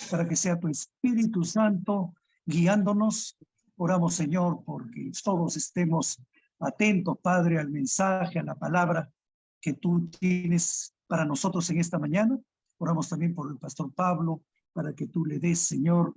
para que sea tu Espíritu Santo guiándonos. Oramos, Señor, porque todos estemos atentos, Padre, al mensaje, a la palabra que tú tienes para nosotros en esta mañana. Oramos también por el pastor Pablo, para que tú le des, Señor,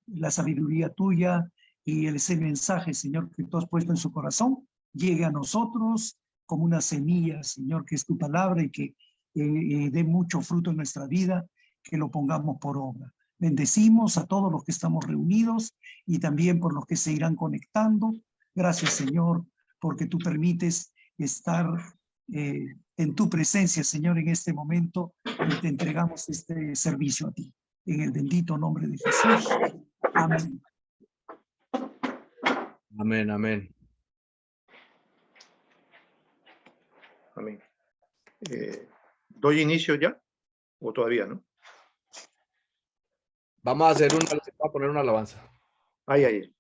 la sabiduría tuya y ese mensaje, Señor, que tú has puesto en su corazón, llegue a nosotros como una semilla, Señor, que es tu palabra y que dé mucho fruto en nuestra vida, que lo pongamos por obra. Bendecimos a todos los que estamos reunidos y también por los que se irán conectando. Gracias, Señor, porque tú permites estar en tu presencia, Señor, en este momento, y te entregamos este servicio a ti. En el bendito nombre de Jesús. Amén. Amén, amén. Amén. ¿Doy inicio ya? ¿O todavía no? Vamos a hacer voy a poner una alabanza. Ahí, ahí.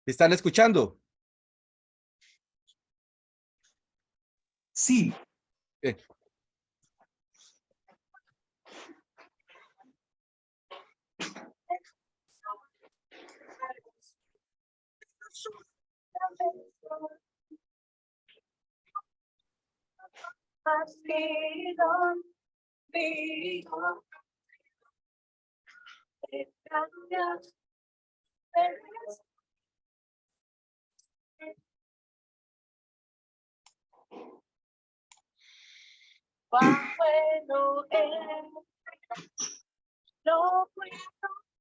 ¿Están escuchando? Sí. Bien. Cuán bueno es, no puedo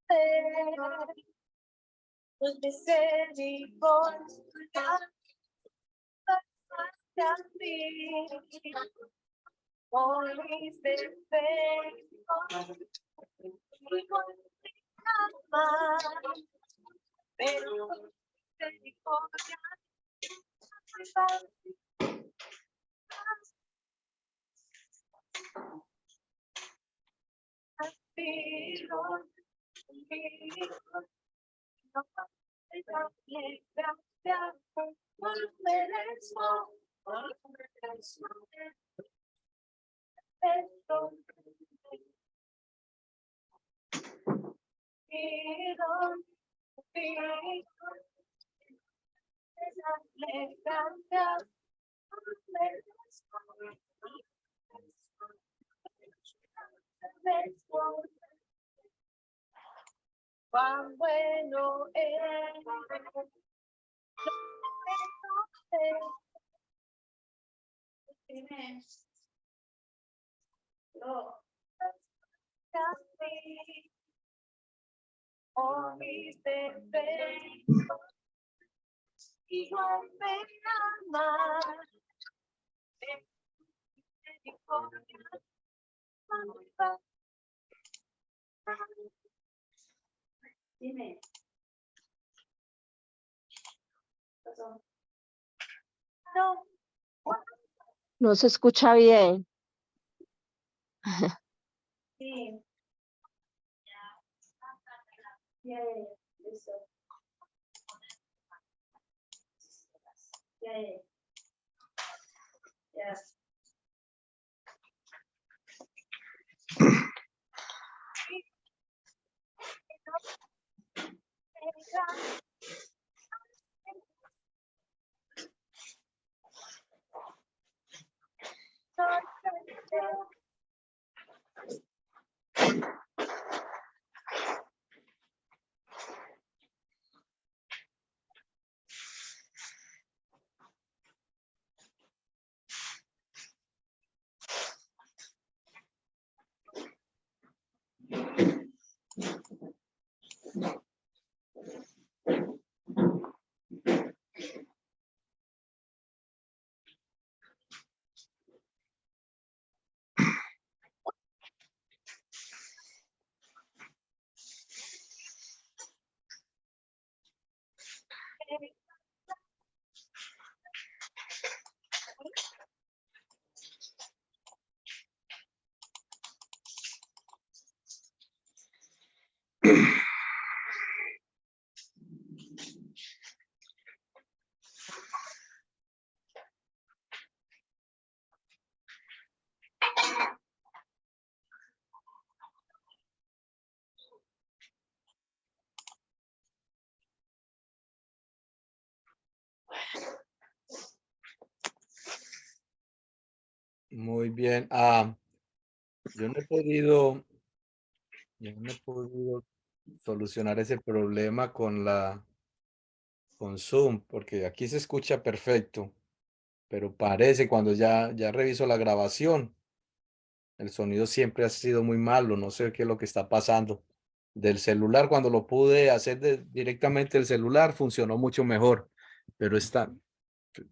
ser, tus misericordias hacia mí, por mis defectos, y con mi alma, pero misericordia cuán bueno es, por mis defectos, igual me ama, dime. No. No se escucha bien. Sí. Yeah, listo. Yeah. Yeah. Muy bien. Yo no he podido solucionar ese problema con Zoom, porque aquí se escucha perfecto, pero parece cuando ya reviso la grabación, el sonido siempre ha sido muy malo, no sé qué es lo que está pasando. Del celular, cuando lo pude hacer directamente del celular, funcionó mucho mejor, pero está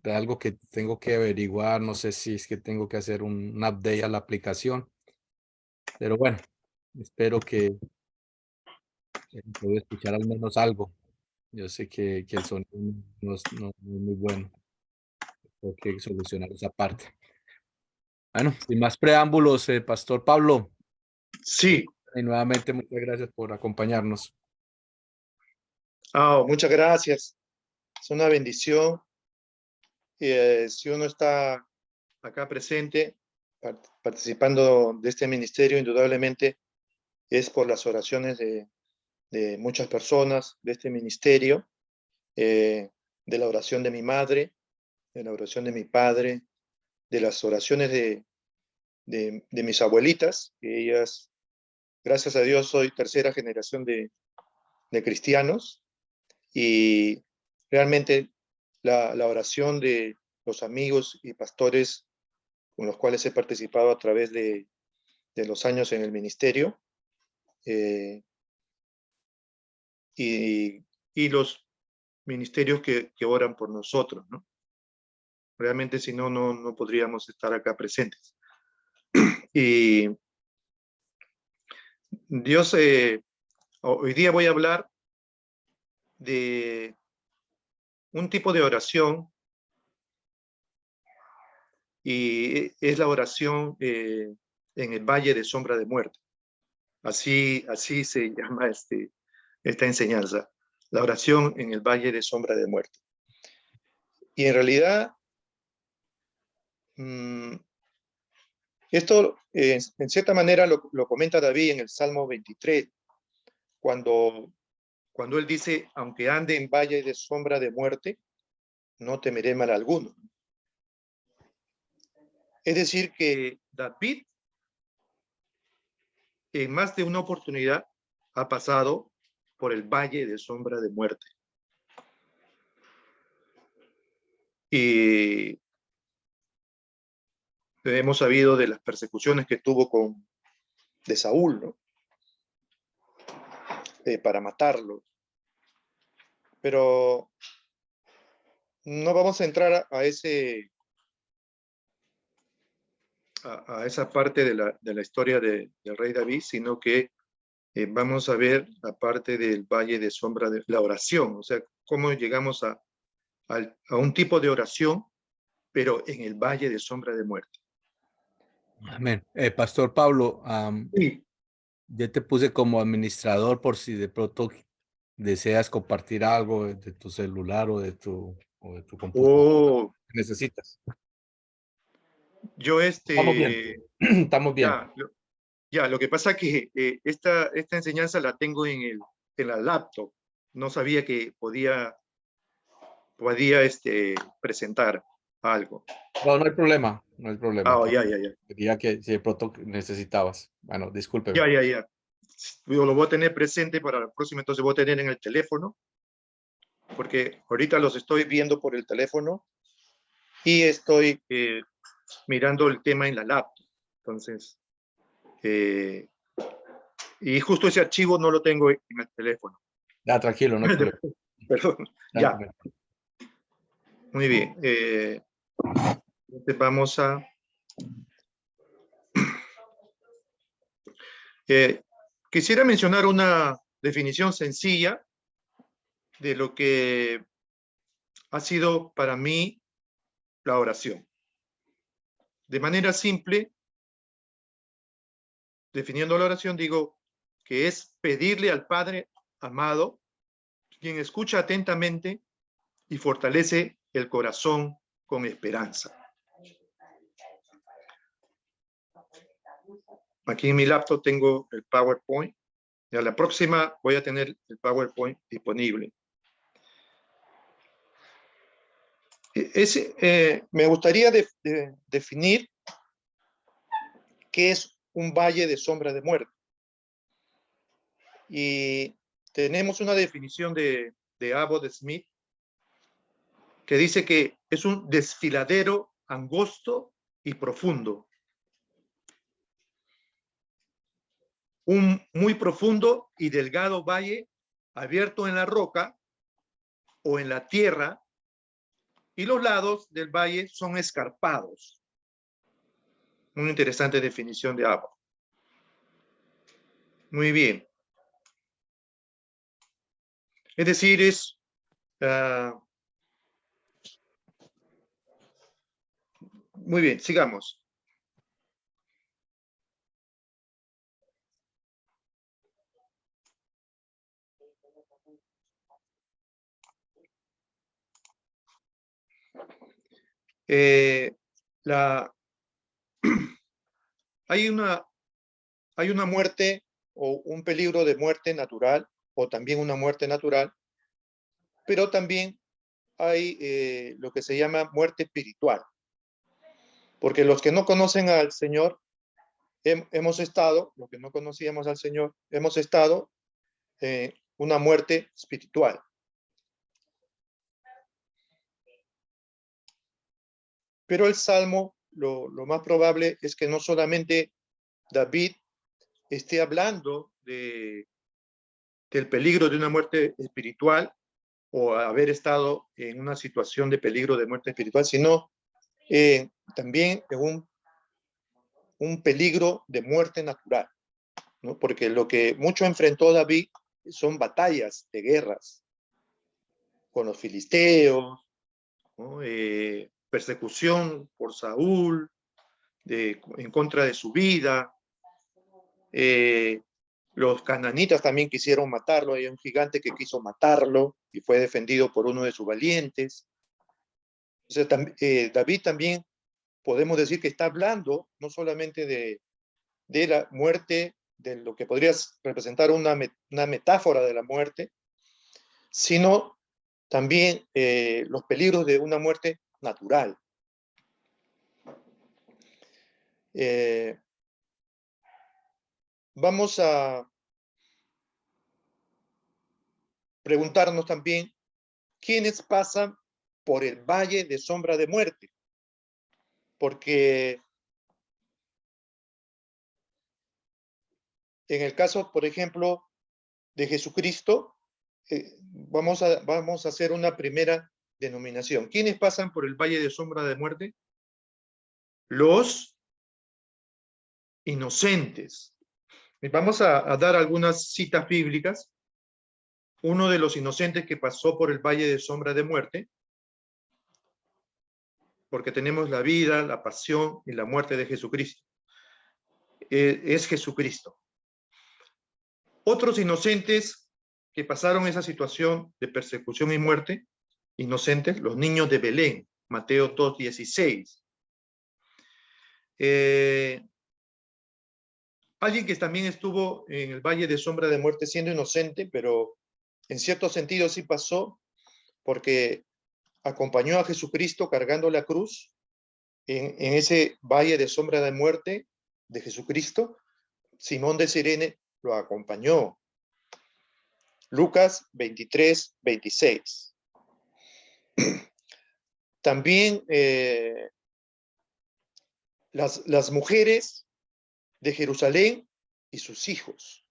de algo que tengo que averiguar, no sé si es que tengo que hacer un update a la aplicación, pero bueno, espero que pueda escuchar al menos algo. Yo sé que el sonido no es muy bueno, tengo que solucionar esa parte. Bueno, sin más preámbulos, Pastor Pablo, Sí, y nuevamente muchas gracias por acompañarnos. muchas gracias. Es una bendición. Si uno está acá presente, participando de este ministerio, indudablemente es por las oraciones de muchas personas de este ministerio, de la oración de mi madre, de la oración de mi padre, de las oraciones de mis abuelitas, que ellas, gracias a Dios, soy tercera generación de cristianos, y realmente la oración de los amigos y pastores con los cuales he participado a través de los años en el ministerio, y los ministerios que oran por nosotros, ¿no? Realmente, si no, no podríamos estar acá presentes. Y Dios, hoy día voy a hablar de un tipo de oración, y es la oración en el valle de sombra de muerte. Así se llama esta enseñanza, la oración en el valle de sombra de muerte. Y en realidad, esto en cierta manera lo comenta David en el Salmo 23, cuando él dice: aunque ande en valle de sombra de muerte, no temeré mal alguno. Es decir, que David en más de una oportunidad ha pasado por el valle de sombra de muerte. Y hemos sabido de las persecuciones que tuvo de Saúl, ¿no? Para matarlo. Pero no vamos a entrar a esa parte de la historia del rey David, sino que vamos a ver la parte del valle de sombra de la oración, o sea, cómo llegamos a un tipo de oración, pero en el valle de sombra de muerte. Amén. Pastor Pablo, Sí. ya te puse como administrador por si de pronto deseas compartir algo de tu celular o de tu computadora. Necesitas. Yo Estamos bien. Estamos bien. lo que pasa es que esta enseñanza la tengo en la laptop. No sabía que podía presentar algo. No, no hay problema. No hay problema. Ya. Quería que si de pronto necesitabas. Bueno, discúlpeme. Ya. Yo lo voy a tener presente para la próxima, entonces voy a tener en el teléfono, porque ahorita los estoy viendo por el teléfono y estoy mirando el tema en la laptop. Entonces, y justo ese archivo no lo tengo en el teléfono. Ya, tranquilo, no hay problema. Perdón, ya. Muy bien. Entonces vamos a... quisiera mencionar una definición sencilla de lo que ha sido para mí la oración. De manera simple, definiendo la oración, digo que es pedirle al Padre amado, quien escucha atentamente y fortalece el corazón con esperanza. Aquí en mi laptop tengo el PowerPoint. Y a la próxima voy a tener el PowerPoint disponible. Me gustaría definir qué es un valle de sombra de muerte. Y tenemos una definición de Abbott Smith que dice que es un desfiladero angosto y profundo. Un muy profundo y delgado valle abierto en la roca o en la tierra, y los lados del valle son escarpados. Una interesante definición de Abbott. Muy bien. Es decir, es muy bien, sigamos. Hay una muerte o un peligro de muerte natural, o también una muerte natural, pero también hay lo que se llama muerte espiritual. Porque los que no conocen al Señor, los que no conocíamos al Señor, hemos estado en una muerte espiritual. Pero el Salmo, lo más probable es que no solamente David esté hablando del peligro de una muerte espiritual o haber estado en una situación de peligro de muerte espiritual, sino también en un peligro de muerte natural, ¿no? Porque lo que mucho enfrentó David son batallas de guerras con los filisteos, ¿no? Persecución por Saúl, en contra de su vida. Los cananitas también quisieron matarlo. Hay un gigante que quiso matarlo y fue defendido por uno de sus valientes. O sea, David también podemos decir que está hablando no solamente de la muerte, de lo que podría representar una metáfora de la muerte, sino también los peligros de una muerte natural. Vamos a preguntarnos también quiénes pasan por el valle de sombra de muerte, porque en el caso, por ejemplo, de Jesucristo, vamos a hacer una primera denominación. ¿Quiénes pasan por el valle de sombra de muerte? Los inocentes. Vamos a dar algunas citas bíblicas. Uno de los inocentes que pasó por el valle de sombra de muerte, porque tenemos la vida, la pasión y la muerte de Jesucristo. Es Jesucristo. Otros inocentes que pasaron esa situación de persecución y muerte, inocentes, los niños de Belén, Mateo 2:16. Alguien que también estuvo en el valle de sombra de muerte siendo inocente, pero en cierto sentido sí pasó, porque acompañó a Jesucristo cargando la cruz en ese valle de sombra de muerte de Jesucristo. Simón de Cirene lo acompañó. Lucas 23:26. También las mujeres de Jerusalén y sus hijos.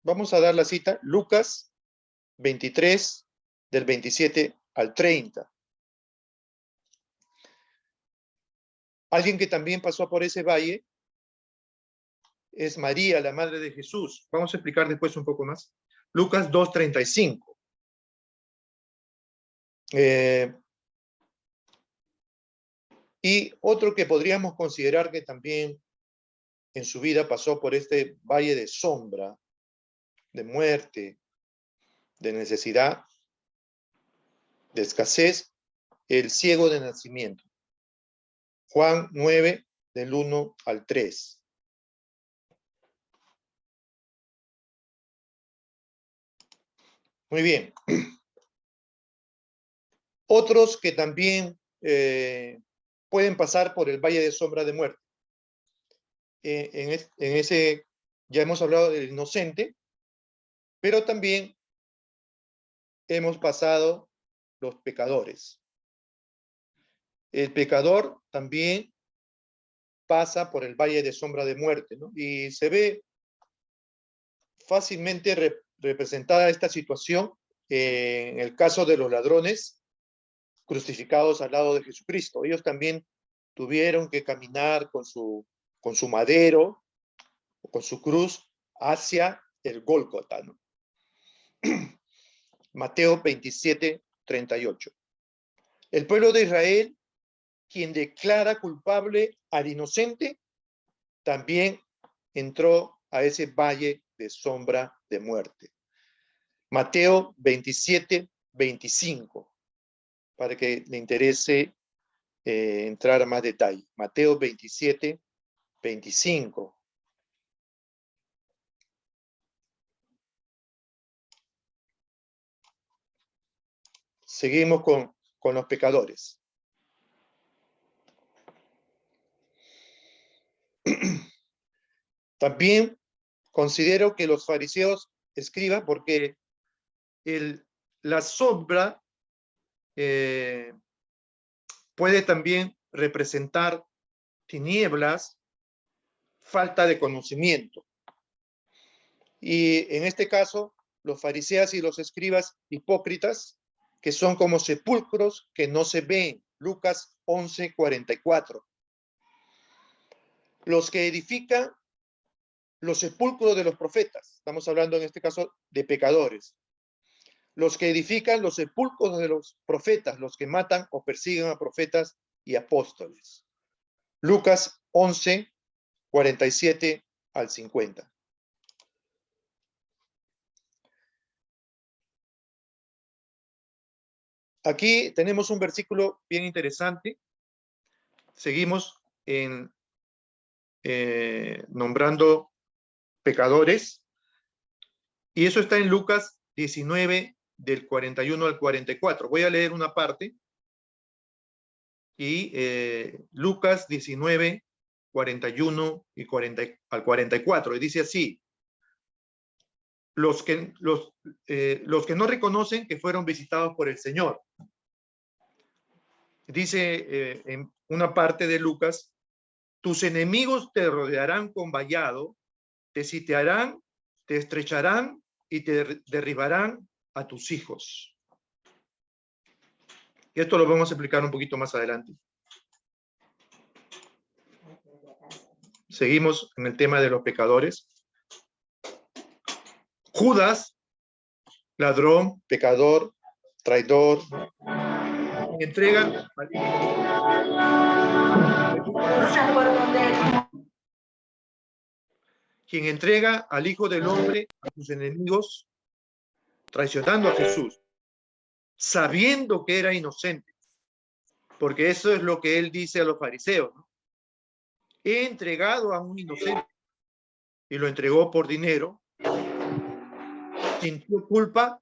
Vamos a dar la cita, Lucas 23, del 27 al 30. Alguien que también pasó por ese valle es María, la madre de Jesús. Vamos a explicar después un poco más. Lucas 2:35. Y otro que podríamos considerar que también en su vida pasó por este valle de sombra, de muerte, de necesidad, de escasez, el ciego de nacimiento. Juan 9, del 1 al 3. Muy bien. Otros que también pueden pasar por el valle de sombra de muerte. En ese ya hemos hablado del inocente, pero también hemos pasado los pecadores. El pecador también pasa por el valle de sombra de muerte, ¿no? Y se ve fácilmente representada esta situación en el caso de los ladrones crucificados al lado de Jesucristo. Ellos también tuvieron que caminar con su madero, con su cruz, hacia el Gólgota, ¿no? Mateo 27, 38. El pueblo de Israel, quien declara culpable al inocente, también entró a ese valle de sombra de muerte. Mateo 27, 25, para que le interese entrar a más detalle. Mateo 27, 25. Seguimos con los pecadores. También considero que los fariseos escriban, porque la sombra puede también representar tinieblas, falta de conocimiento. Y en este caso, los fariseos y los escribas hipócritas, que son como sepulcros que no se ven. Lucas 11, 44. Los que edifican los sepulcros de los profetas. Estamos hablando en este caso de pecadores. Los que edifican los sepulcros de los profetas, los que matan o persiguen a profetas y apóstoles. Lucas 11, 47 al 50. Aquí tenemos un versículo bien interesante. Seguimos nombrando pecadores. Y eso está en Lucas 19, del 41 al 44. Voy a leer una parte. Y Lucas 19, 41 y al 44. Y dice así: los que no reconocen que fueron visitados por el Señor. Dice en una parte de Lucas: tus enemigos te rodearán con vallado, te sitiarán, te estrecharán y te derribarán a tus hijos. Y esto lo vamos a explicar un poquito más adelante. Seguimos en el tema de los pecadores. Judas, ladrón, pecador, traidor, entrega quien entrega al Hijo del Hombre a sus enemigos, traicionando a Jesús, sabiendo que era inocente, porque eso es lo que él dice a los fariseos, ¿no? He entregado a un inocente, y lo entregó por dinero, sintió culpa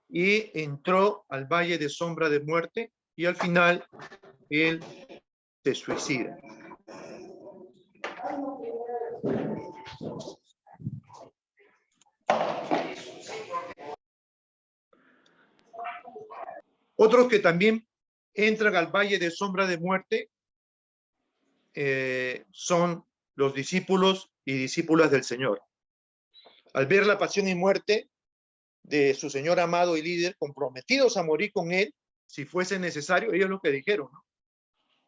y entró al valle de sombra de muerte, y al final él se suicida. Otros que también entran al valle de sombra de muerte son los discípulos y discípulas del Señor. Al ver la pasión y muerte de su Señor amado y líder, comprometidos a morir con él, si fuese necesario, ellos lo que dijeron, ¿no?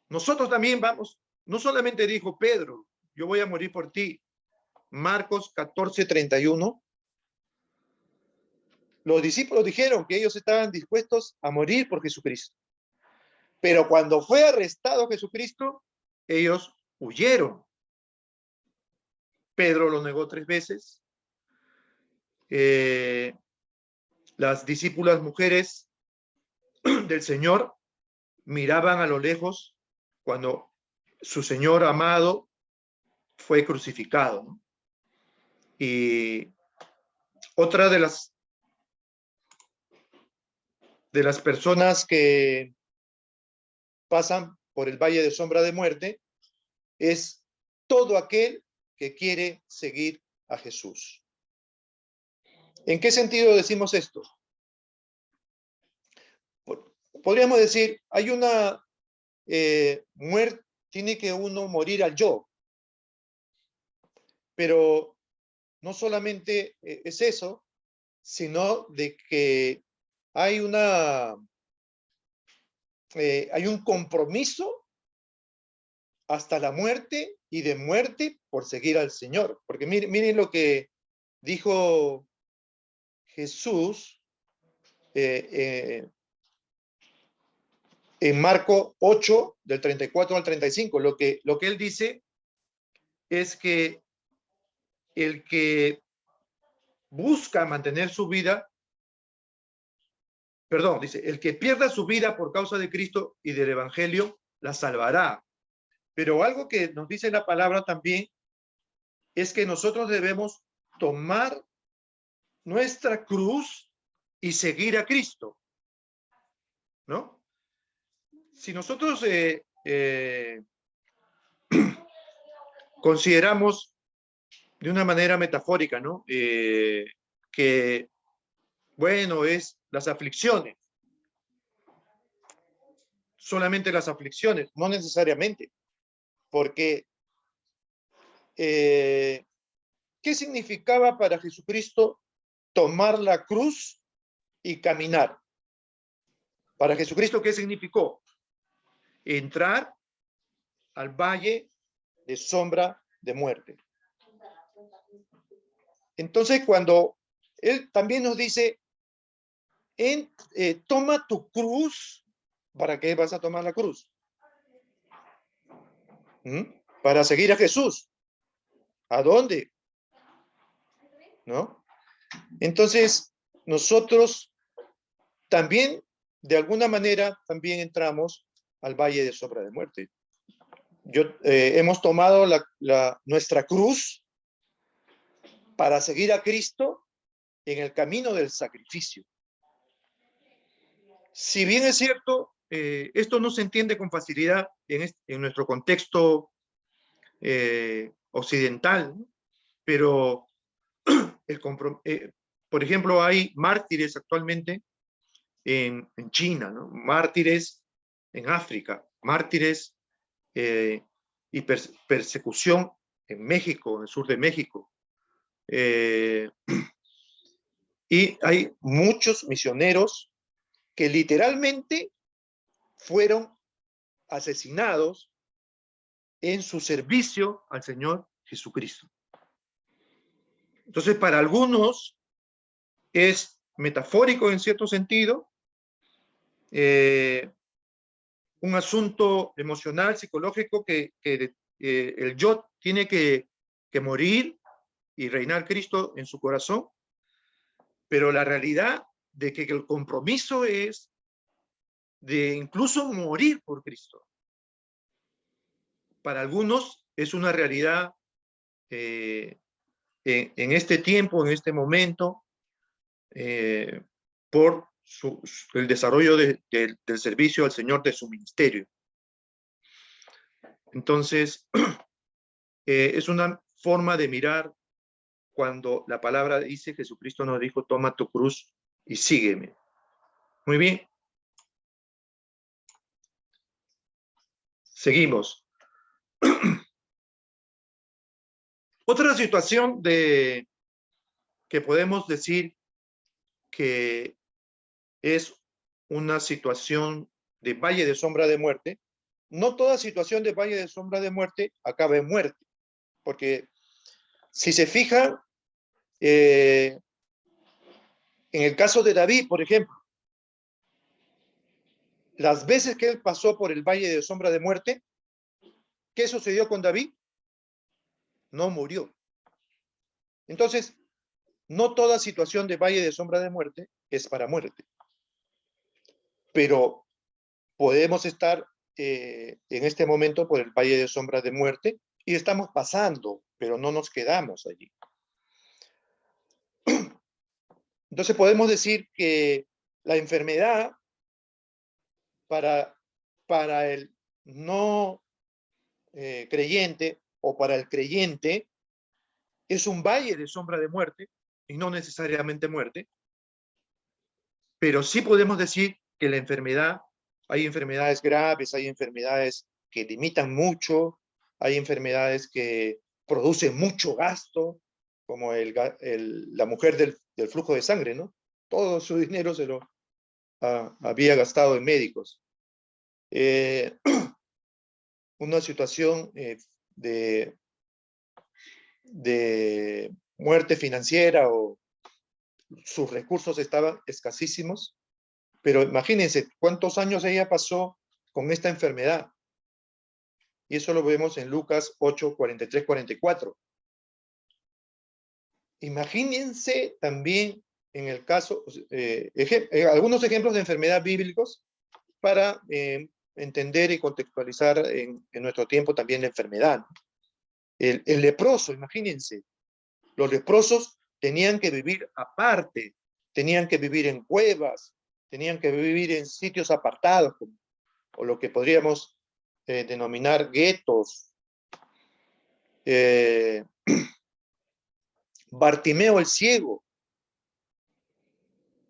Nosotros también vamos. No solamente dijo Pedro, yo voy a morir por ti. Marcos 14, 31. Los discípulos dijeron que ellos estaban dispuestos a morir por Jesucristo. Pero cuando fue arrestado Jesucristo, ellos huyeron. Pedro lo negó 3 veces. Las discípulas mujeres del Señor miraban a lo lejos cuando su Señor amado fue crucificado, ¿no? Y otra de las personas que pasan por el valle de sombra de muerte es todo aquel que quiere seguir a Jesús. ¿En qué sentido decimos esto? Podríamos decir, hay una muerte, tiene que uno morir al yo. Pero no solamente es eso, sino de que hay hay un compromiso hasta la muerte y de muerte por seguir al Señor. Porque miren lo que dijo Jesús en Marco 8, del 34 al 35. Lo que él dice es que el que busca mantener su vida, perdón, dice, el que pierda su vida por causa de Cristo y del Evangelio, la salvará. Pero algo que nos dice la palabra también es que nosotros debemos tomar nuestra cruz y seguir a Cristo, ¿no? Si nosotros consideramos de una manera metafórica, ¿no? Que, bueno, es las aflicciones. Solamente las aflicciones, no necesariamente. Porque, ¿qué significaba para Jesucristo tomar la cruz y caminar? Para Jesucristo, ¿qué significó? Entrar al valle de sombra de muerte. Entonces, cuando Él también nos dice, toma tu cruz, ¿para qué vas a tomar la cruz? Para seguir a Jesús. ¿A dónde? ¿No? Entonces, nosotros también, de alguna manera, también entramos al valle de sombra de muerte. Hemos tomado nuestra cruz para seguir a Cristo en el camino del sacrificio. Si bien es cierto, esto no se entiende con facilidad en nuestro contexto occidental, ¿no? Pero por ejemplo, hay mártires actualmente en China, ¿no? Mártires en África, mártires y persecución en México, en el sur de México. Y hay muchos misioneros que literalmente fueron asesinados en su servicio al Señor Jesucristo. Entonces, para algunos es metafórico en cierto sentido, un asunto emocional, psicológico, que el yo tiene que morir y reinar Cristo en su corazón, pero la realidad de que el compromiso es de incluso morir por Cristo. Para algunos es una realidad en este tiempo, en este momento, por el desarrollo del servicio al Señor, de su ministerio. Entonces, es una forma de mirar cuando la palabra dice, Jesucristo nos dijo, toma tu cruz y sígueme. Muy bien. Seguimos. Otra situación que podemos decir que es una situación de valle de sombra de muerte. No toda situación de valle de sombra de muerte acaba en muerte, porque si se fijan, En el caso de David, por ejemplo, las veces que él pasó por el valle de sombra de muerte, ¿qué sucedió con David? No murió. Entonces, no toda situación de valle de sombra de muerte es para muerte. Pero podemos estar en este momento por el valle de sombra de muerte y estamos pasando, pero no nos quedamos allí. Entonces podemos decir que la enfermedad para el no creyente o para el creyente es un valle de sombra de muerte y no necesariamente muerte, pero sí podemos decir que la enfermedad, hay enfermedades graves, hay enfermedades que limitan mucho, hay enfermedades que producen mucho gasto, como la mujer del flujo de sangre, ¿no? Todo su dinero se lo había gastado en médicos. Una situación de muerte financiera o sus recursos estaban escasísimos, pero imagínense cuántos años ella pasó con esta enfermedad. Y eso lo vemos en Lucas 8, 43, 44. Imagínense también en el caso, algunos ejemplos de enfermedad bíblicos para entender y contextualizar en nuestro tiempo también la enfermedad. El leproso, imagínense, los leprosos tenían que vivir aparte, tenían que vivir en cuevas, tenían que vivir en sitios apartados, o lo que podríamos denominar guetos. Bartimeo el ciego,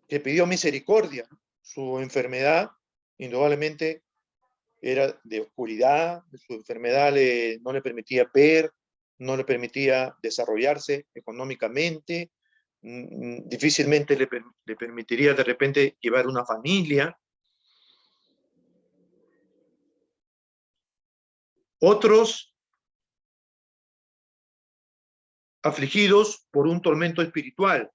que pidió misericordia, su enfermedad indudablemente era de oscuridad, su enfermedad no le permitía ver, no le permitía desarrollarse económicamente, difícilmente le permitiría de repente llevar una familia. Otros afligidos por un tormento espiritual.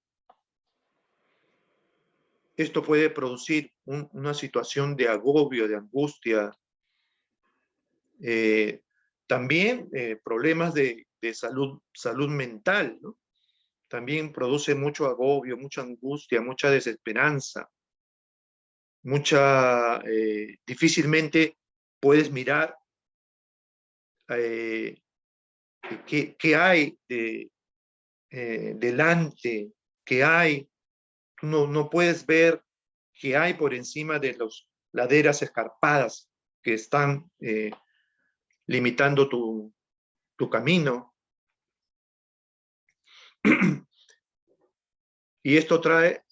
Esto puede producir una situación de agobio, de angustia. También problemas de salud mental, ¿no? También produce mucho agobio, mucha angustia, mucha desesperanza. Difícilmente puedes mirar qué hay delante, qué hay. Tú no puedes ver qué hay por encima de las laderas escarpadas que están limitando tu camino. Y esto trae,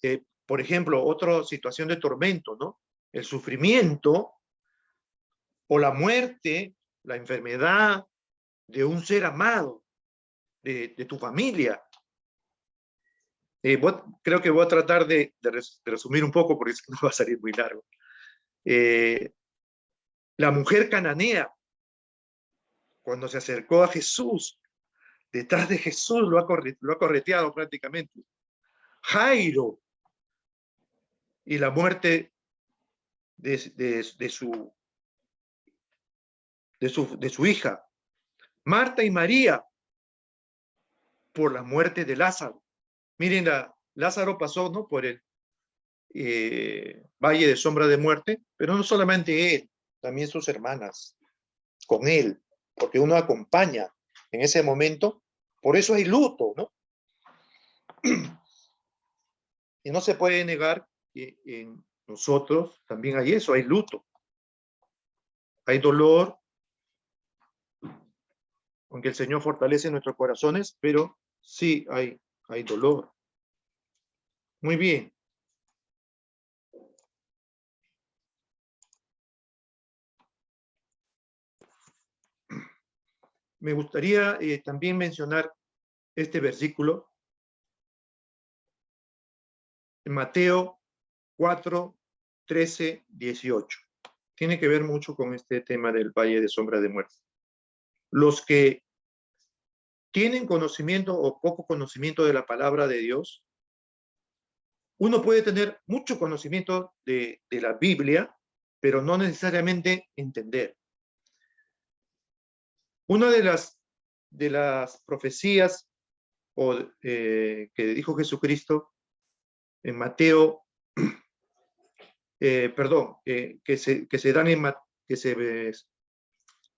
por ejemplo, otra situación de tormento, ¿no? El sufrimiento o la muerte, la enfermedad de un ser amado, de tu familia. Creo que voy a tratar de resumir un poco porque no va a salir muy largo. La mujer cananea, cuando se acercó a Jesús, detrás de Jesús lo ha correteado prácticamente. Jairo, y la muerte de su hija. Marta y María, por la muerte de Lázaro. Miren, Lázaro pasó, ¿no?, por el valle de sombra de muerte, pero no solamente él, también sus hermanas con él, porque uno acompaña en ese momento. Por eso hay luto, ¿no? Y no se puede negar que en nosotros también hay eso, hay luto, hay dolor, aunque el Señor fortalece nuestros corazones, pero sí hay dolor. Muy bien. Me gustaría también mencionar este versículo en Mateo 4, 13, 18. Tiene que ver mucho con este tema del valle de sombra de muerte. Los que tienen conocimiento o poco conocimiento de la palabra de Dios uno puede tener mucho conocimiento de la Biblia, pero no necesariamente entender. Una de las profecías que dijo Jesucristo en Mateo,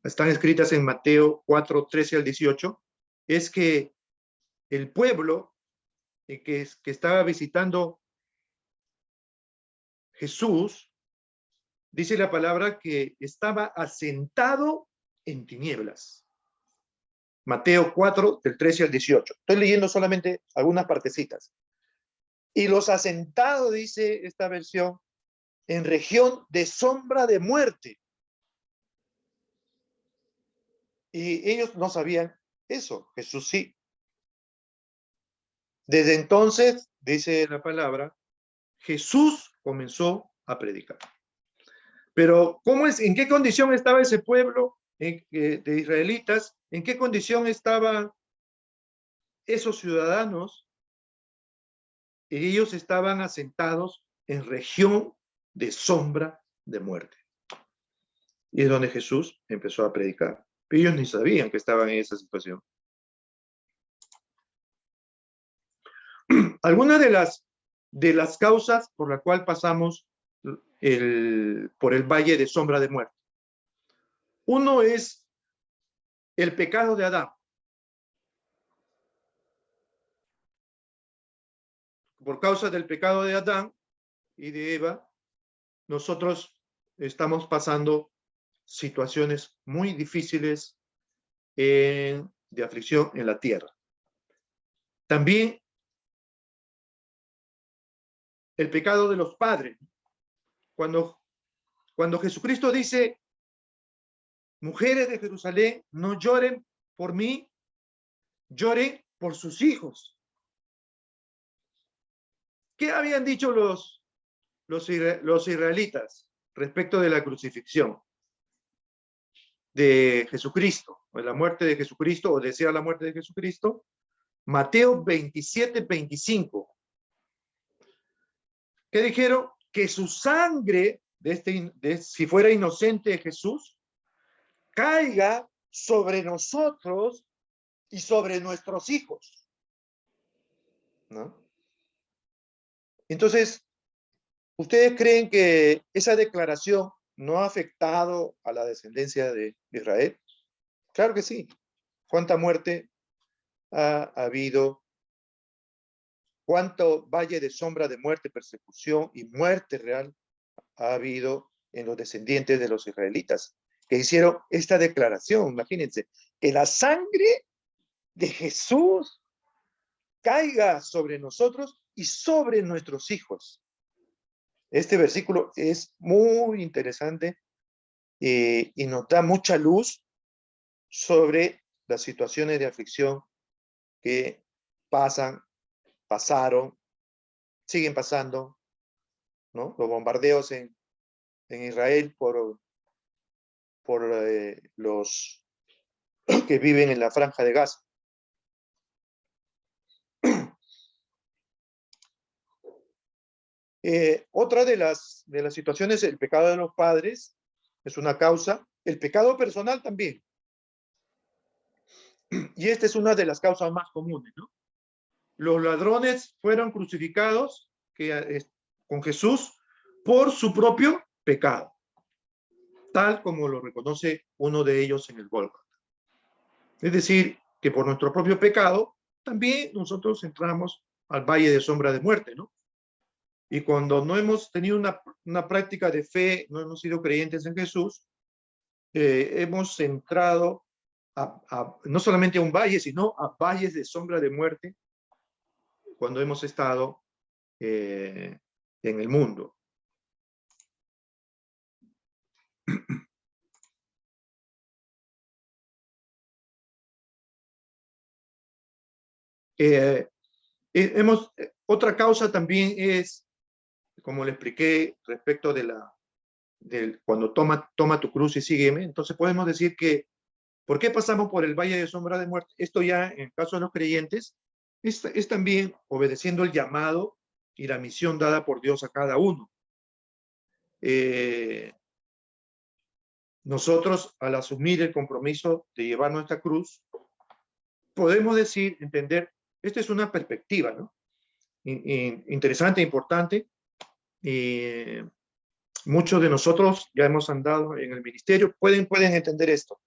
están escritas en Mateo 4, 13 al 18, es que el pueblo que estaba visitando Jesús, dice la palabra que estaba asentado en tinieblas. Mateo 4, del 13 al 18. Estoy leyendo solamente algunas partecitas. Y los asentados, dice esta versión, en región de sombra de muerte. Y ellos no sabían eso, Jesús sí. Desde entonces, dice la palabra, Jesús comenzó a predicar. Pero, ¿en qué condición estaba ese pueblo de israelitas? ¿En qué condición estaban esos ciudadanos? Ellos estaban asentados en región de sombra de muerte. Y es donde Jesús empezó a predicar. Pero ellos ni sabían que estaban en esa situación. Algunas de las causas por la cual pasamos por el valle de sombra de muerte. Uno es el pecado de Adán. Por causa del pecado de Adán y de Eva, nosotros estamos pasando situaciones muy difíciles de aflicción en la tierra. También el pecado de los padres. Cuando Jesucristo dice, mujeres de Jerusalén, no lloren por mí, lloren por sus hijos. ¿Qué habían dicho los israelitas respecto de la crucifixión de Jesucristo, o de la muerte de Jesucristo, o desear la muerte de Jesucristo? Mateo 27, 25. ¿Qué dijeron? Que su sangre, si fuera inocente Jesús, caiga sobre nosotros y sobre nuestros hijos. ¿No? Entonces, ¿ustedes creen que esa declaración no ha afectado a la descendencia de Israel? Claro que sí. ¿Cuánta muerte ha habido? ¿Cuánto valle de sombra de muerte, persecución y muerte real ha habido en los descendientes de los israelitas que hicieron esta declaración? Imagínense, que la sangre de Jesús caiga sobre nosotros y sobre nuestros hijos. Este versículo es muy interesante y nos da mucha luz sobre las situaciones de aflicción que pasaron, siguen pasando, ¿no? Los bombardeos en Israel por los que viven en la franja de Gaza. Otra de las situaciones, el pecado de los padres es una causa, el pecado personal también. Y esta es una de las causas más comunes, ¿no? Los ladrones fueron crucificados con Jesús por su propio pecado, tal como lo reconoce uno de ellos en el Gólgota. Es decir, que por nuestro propio pecado también nosotros entramos al valle de sombra de muerte, ¿no? Y cuando no hemos tenido una práctica de fe, no hemos sido creyentes en Jesús, hemos entrado no solamente a un valle, sino a valles de sombra de muerte cuando hemos estado en el mundo. Otra causa también es, como le expliqué respecto cuando toma tu cruz y sígueme. Entonces podemos decir que, ¿por qué pasamos por el valle de sombra de muerte? Esto ya, en el caso de los creyentes, es también obedeciendo el llamado y la misión dada por Dios a cada uno. Nosotros, al asumir el compromiso de llevar nuestra cruz, podemos decir, entender, esta es una perspectiva, ¿no? Interesante, importante. Muchos de nosotros ya hemos andado en el ministerio, pueden entender esto.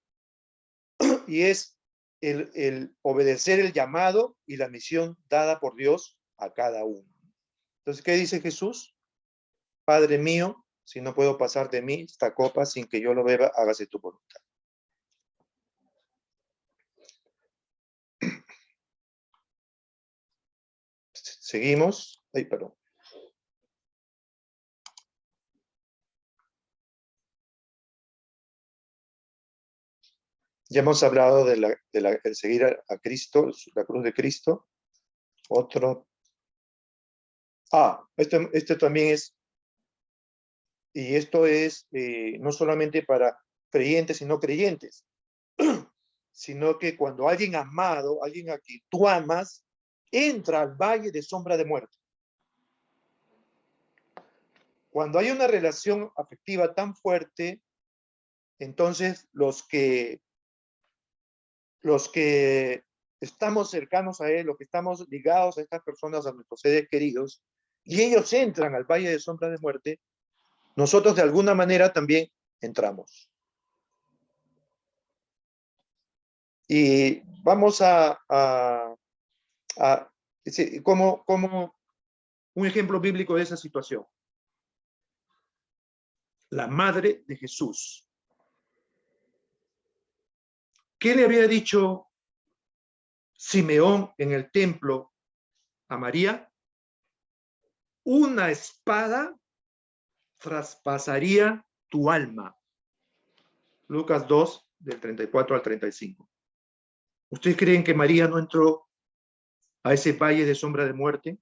Y es el obedecer el llamado y la misión dada por Dios a cada uno. Entonces, ¿qué dice Jesús? Padre mío, si no puedo pasar de mí esta copa sin que yo lo beba, hágase tu voluntad. Seguimos. Ay, perdón. Ya hemos hablado de seguir a Cristo, la cruz de Cristo. Otro. Este también es, y esto es no solamente para creyentes y no creyentes, sino que cuando alguien amado, alguien a quien tú amas, entra al valle de sombra de muerte. Cuando hay una relación afectiva tan fuerte, entonces los que estamos cercanos a él, los que estamos ligados a estas personas, a nuestros seres queridos, y ellos entran al valle de sombra de muerte, nosotros de alguna manera también entramos. Y vamos como un ejemplo bíblico de esa situación. La madre de Jesús. ¿Qué le había dicho Simeón en el templo a María? Una espada traspasaría tu alma. Lucas 2, del 34 al 35. ¿Ustedes creen que María no entró a ese valle de sombra de muerte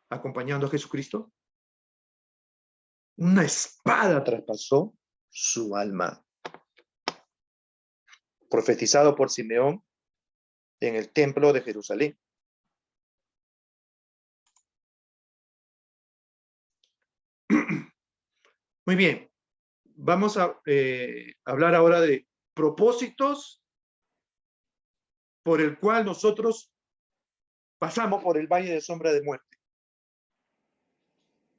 acompañando a Jesucristo? Una espada traspasó su alma. Profetizado por Simeón en el templo de Jerusalén. Muy bien. Vamos a hablar ahora de propósitos por el cual nosotros pasamos por el valle de sombra de muerte.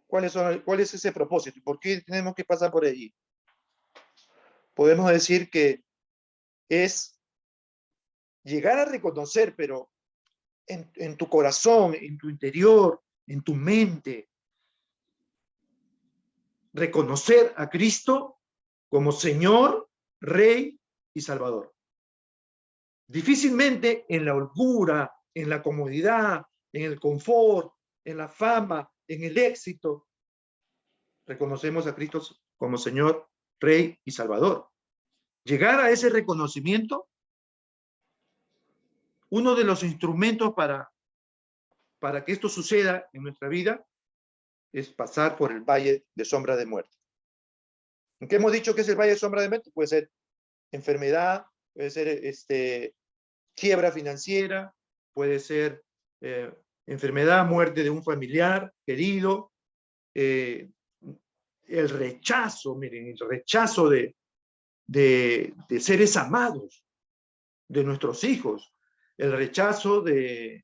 ¿Cuál es ese propósito? ¿Por qué tenemos que pasar por allí? Podemos decir que es llegar a reconocer, pero en tu corazón, en tu interior, en tu mente, reconocer a Cristo como Señor, Rey y Salvador. Difícilmente en la holgura, en la comodidad, en el confort, en la fama, en el éxito, reconocemos a Cristo como Señor, Rey y Salvador. Llegar a ese reconocimiento, uno de los instrumentos para que esto suceda en nuestra vida es pasar por el valle de sombra de muerte. ¿En qué hemos dicho que es el valle de sombra de muerte? Puede ser enfermedad, puede ser quiebra financiera, puede ser enfermedad, muerte de un familiar querido, el rechazo, miren, el rechazo de seres amados, de nuestros hijos, el rechazo de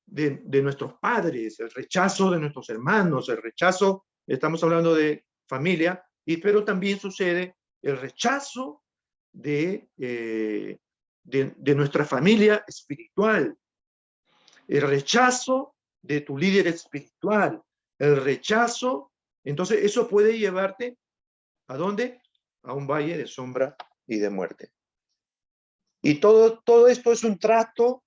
nuestros padres, el rechazo de nuestros hermanos, el rechazo, estamos hablando de familia, pero también sucede el rechazo de nuestra familia espiritual, el rechazo de tu líder espiritual, el rechazo. Entonces eso puede llevarte ¿a dónde? A un valle de sombra y de muerte. Y todo esto es un trato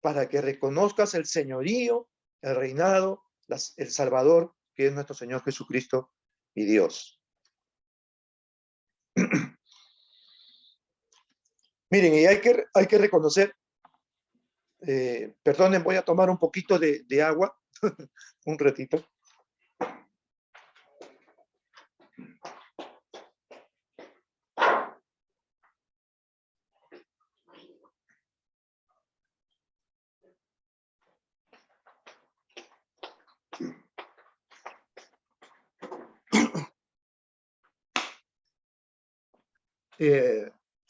para que reconozcas el señorío, el reinado, el Salvador, que es nuestro Señor Jesucristo y Dios. Miren, y hay que reconocer, perdonen, voy a tomar un poquito de agua, un ratito.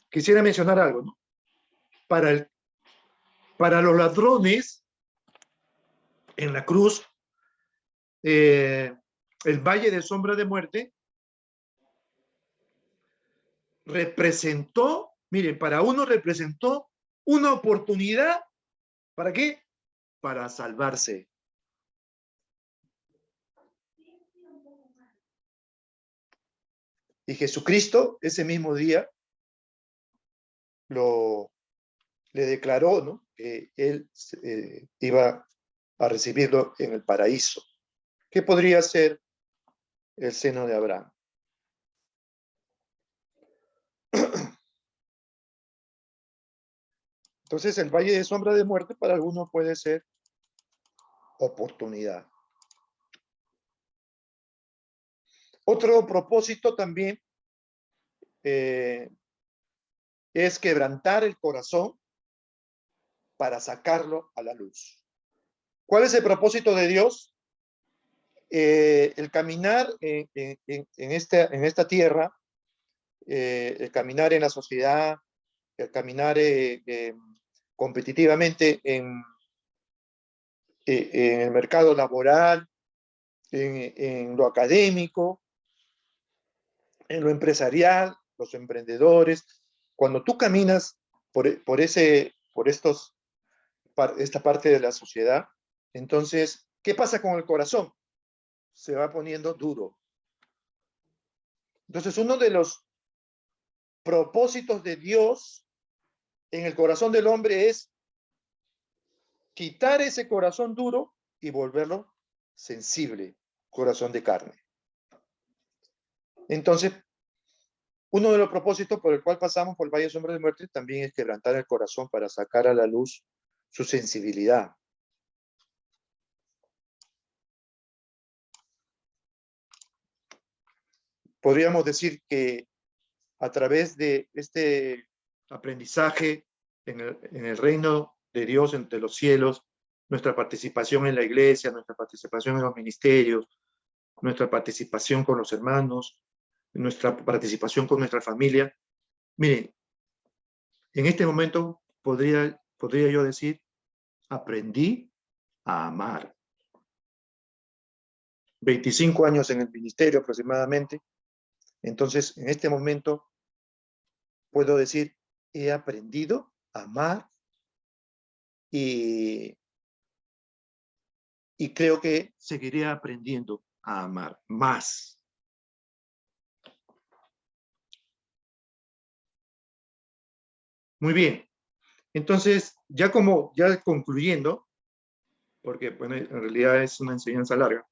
quisiera mencionar algo, ¿no? Para los ladrones en la cruz, el valle de sombra de muerte representó, miren, para uno representó una oportunidad, ¿para qué? Para salvarse. Y Jesucristo ese mismo día le declaró, ¿no?, que él iba a recibirlo en el paraíso. ¿Qué podría ser el seno de Abraham? Entonces, el valle de sombra de muerte para algunos puede ser oportunidad. Otro propósito también es quebrantar el corazón para sacarlo a la luz. ¿Cuál es el propósito de Dios? El caminar en esta tierra, el caminar en la sociedad, el caminar competitivamente en el mercado laboral, en lo académico, en lo empresarial, los emprendedores. Cuando tú caminas por esta parte de la sociedad, entonces, ¿qué pasa con el corazón? Se va poniendo duro. Entonces, uno de los propósitos de Dios en el corazón del hombre es quitar ese corazón duro y volverlo sensible, corazón de carne. Entonces, uno de los propósitos por el cual pasamos por el valle de sombra de muerte también es quebrantar el corazón para sacar a la luz su sensibilidad. Podríamos decir que a través de este aprendizaje en el reino de Dios entre los cielos, nuestra participación en la iglesia, nuestra participación en los ministerios, nuestra participación con los hermanos, nuestra participación con nuestra familia. Miren, en este momento podría yo decir, aprendí a amar. 25 años en el ministerio aproximadamente. Entonces, en este momento puedo decir, he aprendido a amar y creo que seguiré aprendiendo a amar más. Muy bien. Entonces, ya concluyendo, porque bueno, en realidad es una enseñanza larga,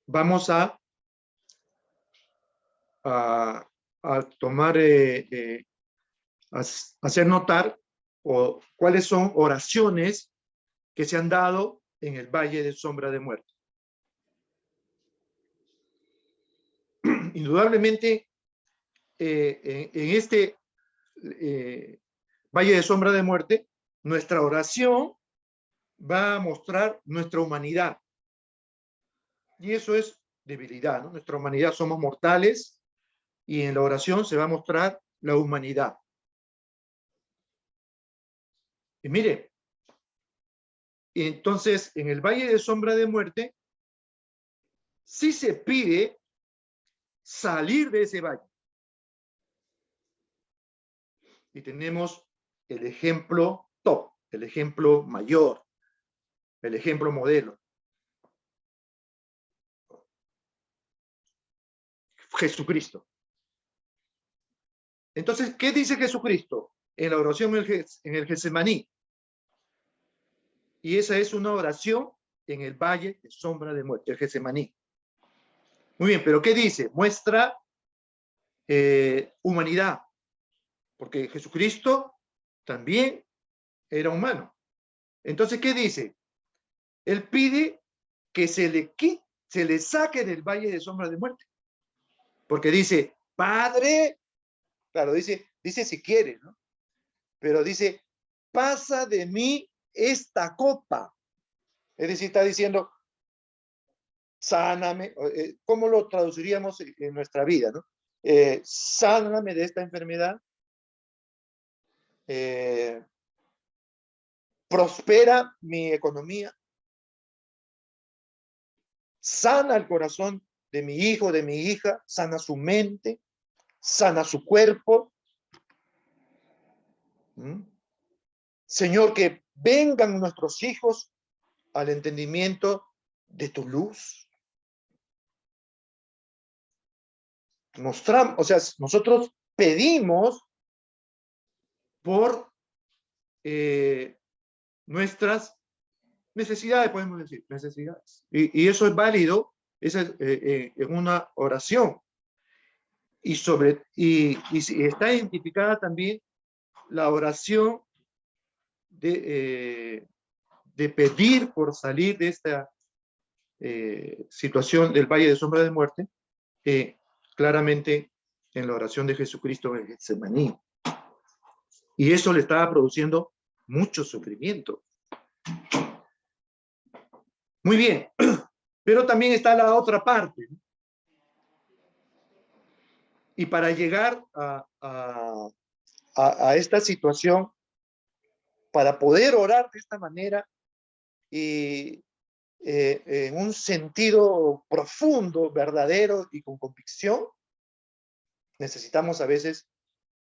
vamos a tomar, hacer notar cuáles son oraciones que se han dado en el valle de sombra de muerte. Indudablemente, en este valle de sombra de muerte, nuestra oración va a mostrar nuestra humanidad. Y eso es debilidad, ¿no? Nuestra humanidad, somos mortales, y en la oración se va a mostrar la humanidad. Y mire, entonces en el valle de sombra de muerte, sí se pide salir de ese valle. Y tenemos el ejemplo top, el ejemplo mayor, el ejemplo modelo. Jesucristo. Entonces, ¿qué dice Jesucristo en la oración en el Getsemaní? Y esa es una oración en el valle de sombra de muerte, el Getsemaní. Muy bien, pero ¿qué dice? Muestra humanidad, porque Jesucristo también era humano. Entonces, ¿qué dice? Él pide que se le saque del valle de sombra de muerte, porque dice, Padre, claro, dice si quiere, ¿no? Pero dice, pasa de mí esta copa. Es decir, está diciendo, sáname. ¿Cómo lo traduciríamos en nuestra vida, no? sáname de esta enfermedad, prospera mi economía, sana el corazón de mi hijo, de mi hija, sana su mente, sana su cuerpo. Señor, que vengan nuestros hijos al entendimiento de tu luz. Mostramos, o sea, nosotros pedimos por nuestras necesidades, podemos decir, necesidades. Y eso es válido, esa es en una oración. Y está identificada también la oración de pedir por salir de esta situación del valle de sombra de muerte, claramente en la oración de Jesucristo en Getsemaní. Y eso le estaba produciendo mucho sufrimiento. Muy bien, pero también está la otra parte. Y para llegar a esta situación, para poder orar de esta manera y en un sentido profundo, verdadero y con convicción, necesitamos a veces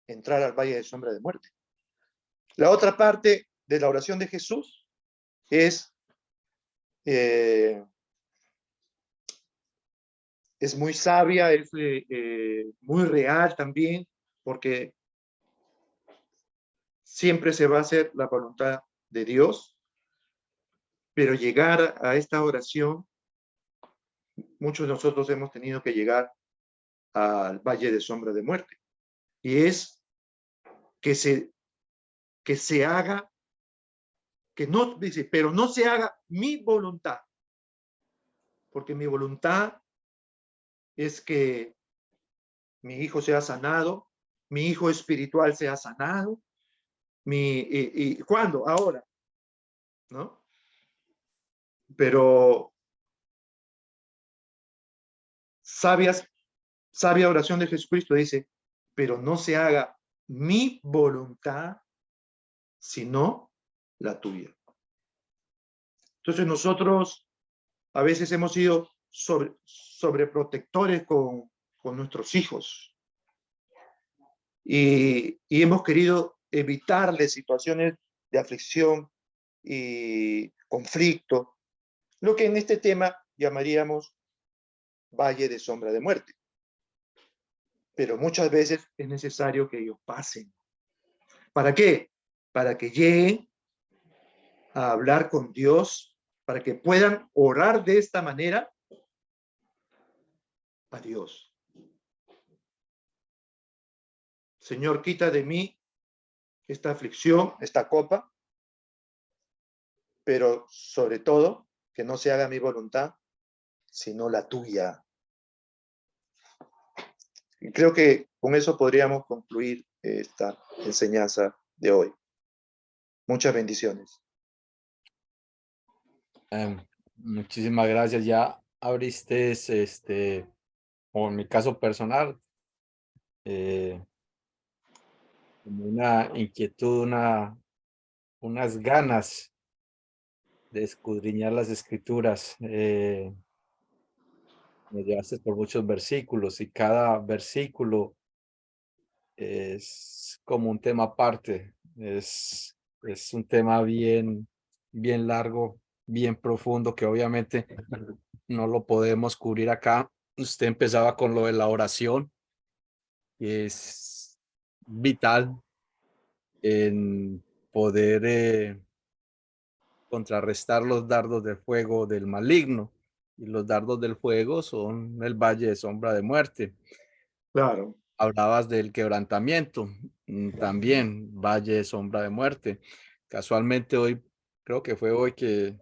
entrar al valle de sombra de muerte. La otra parte de la oración de Jesús es muy sabia, es muy real también, porque siempre se va a hacer la voluntad de Dios, pero llegar a esta oración, muchos de nosotros hemos tenido que llegar al valle de sombra de muerte, y es que se haga, que no, dice, pero no se haga mi voluntad, porque mi voluntad es que mi hijo sea sanado, mi hijo espiritual sea sanado, ¿y cuándo? Ahora, ¿no? Pero sabia oración de Jesucristo dice, pero no se haga mi voluntad, sino la tuya. Entonces nosotros a veces hemos sido sobreprotectores con nuestros hijos y hemos querido evitarles situaciones de aflicción y conflicto, lo que en este tema llamaríamos valle de sombra de muerte. Pero muchas veces es necesario que ellos pasen. ¿Para qué? Para que lleguen a hablar con Dios, para que puedan orar de esta manera a Dios. Señor, quita de mí esta aflicción, esta copa, pero sobre todo, que no se haga mi voluntad, sino la tuya. Y creo que con eso podríamos concluir esta enseñanza de hoy. Muchas bendiciones. Muchísimas gracias. Ya abriste, o en mi caso personal, como una inquietud, unas ganas de escudriñar las escrituras. Me llevaste por muchos versículos y cada versículo es como un tema aparte. Es un tema bien largo, bien profundo, que obviamente no lo podemos cubrir acá. Usted empezaba con lo de la oración, que es vital en poder contrarrestar los dardos de fuego del maligno. Y los dardos del fuego son el valle de sombra de muerte. Claro. Hablabas del quebrantamiento, también valle de sombra de muerte. Casualmente hoy, creo que fue hoy que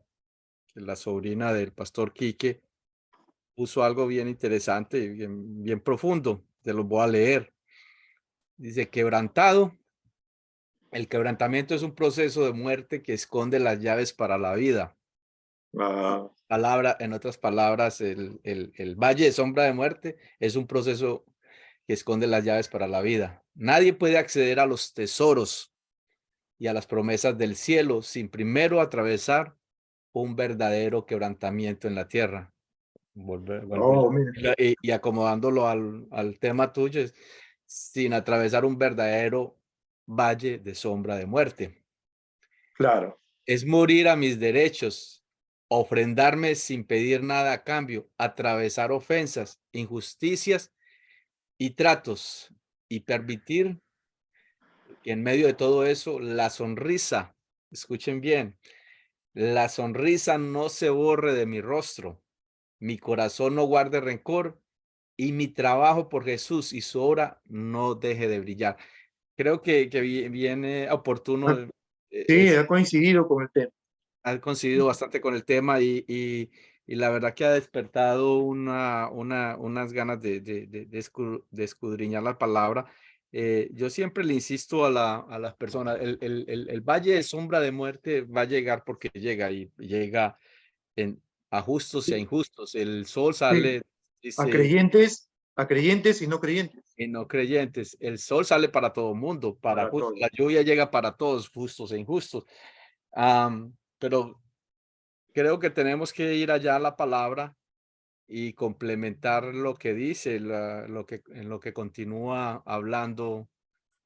la sobrina del pastor Quique puso algo bien interesante y bien profundo. Te lo voy a leer. Dice, quebrantado. El quebrantamiento es un proceso de muerte que esconde las llaves para la vida. En otras palabras, el valle de sombra de muerte es un proceso que esconde las llaves para la vida. Nadie puede acceder a los tesoros y a las promesas del cielo sin primero atravesar un verdadero quebrantamiento en la tierra. Oh, mira. Y acomodándolo al tema tuyo, es sin atravesar un verdadero valle de sombra de muerte. Claro, Es morir a mis derechos, ofrendarme sin pedir nada a cambio, atravesar ofensas, injusticias y tratos, y permitir que en medio de todo eso la sonrisa, escuchen bien, la sonrisa no se borre de mi rostro, mi corazón no guarde rencor y mi trabajo por Jesús y su obra no deje de brillar. Creo que viene Ah, oportuno, sí, ha coincidido con el tema. ha coincidido bastante con el tema y la verdad que ha despertado unas ganas de escudriñar la palabra. Yo siempre le insisto a las personas, el valle de sombra de muerte va a llegar porque llega y llega a justos y a Sí, injustos. El sol sí, sale, a dice, creyentes y no creyentes, y no creyentes. El sol sale para todo mundo, para para justos. todos. La lluvia llega para todos, justos e injustos. Pero creo que tenemos que ir allá a la palabra y complementar lo que dice, en lo que continúa hablando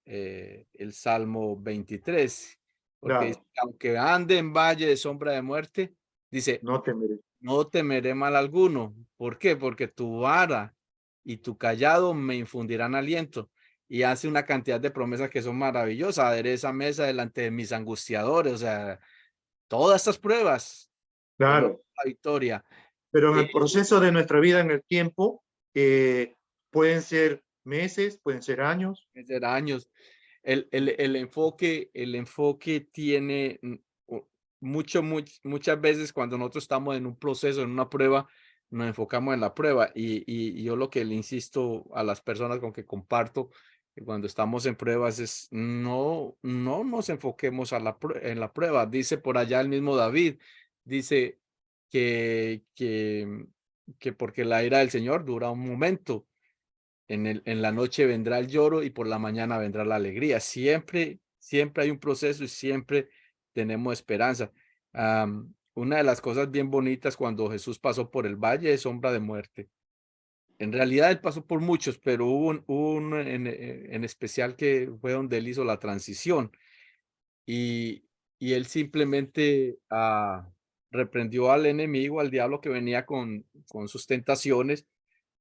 el Salmo 23, porque dice, Claro, aunque ande en valle de sombra de muerte, dice, no temeré. no temeré mal alguno. ¿Por qué? Porque tu vara y tu callado me infundirán aliento. Y hace una cantidad de promesas que son maravillosas. Adereza mesa delante de mis angustiadores. O sea, todas estas pruebas tenemos Claro, la victoria. pero en Eh, el proceso de nuestra vida, en el tiempo, pueden ser meses, pueden ser años. Desde años. El enfoque tiene muchas veces cuando nosotros estamos en un proceso, en una prueba, nos enfocamos en la prueba. Y yo lo que le insisto a las personas con que comparto, que cuando estamos en pruebas es no nos enfoquemos en la prueba. Dice por allá el mismo David, dice que porque la ira del Señor dura un momento. En la noche vendrá el lloro y por la mañana vendrá la alegría. Siempre hay un proceso y siempre tenemos esperanza. Una de las cosas bien bonitas cuando Jesús pasó por el valle de sombra de muerte. En realidad él pasó por muchos, pero hubo un en especial que fue donde él hizo la transición y, y él simplemente reprendió al enemigo, al diablo que venía con sus tentaciones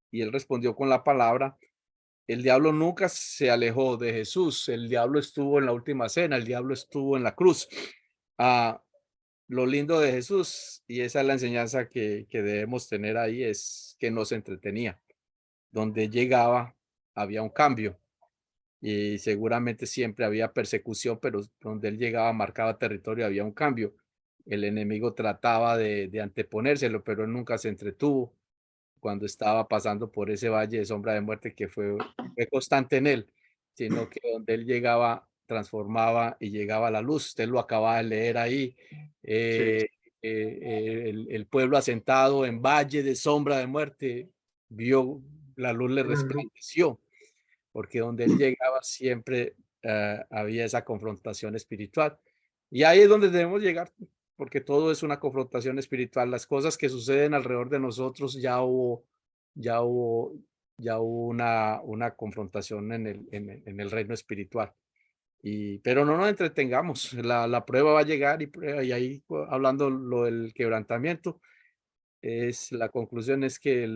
y él respondió con la palabra. El diablo nunca se alejó de Jesús, el diablo estuvo en la última cena, el diablo estuvo en la cruz. Ah, lo lindo de Jesús, y esa es la enseñanza que debemos tener ahí, es que nos entretenía. Donde llegaba, había un cambio, y seguramente siempre había persecución, pero donde él llegaba, marcaba territorio, había un cambio. El enemigo trataba de anteponérselo, pero él nunca se entretuvo cuando estaba pasando por ese valle de sombra de muerte que fue constante en él, sino que donde él llegaba, transformaba y llegaba a la luz. Usted lo acaba de leer ahí. Sí. eh, el pueblo asentado en valle de sombra de muerte vio la luz, le Ujú. resplandeció, porque donde él llegaba siempre había esa confrontación espiritual. Y ahí es donde debemos llegar, porque todo es una confrontación espiritual. Las cosas que suceden alrededor de nosotros ya hubo, ya hubo una confrontación en el reino espiritual. Pero no nos entretengamos, la prueba va a llegar y ahí hablando lo del quebrantamiento, la conclusión es que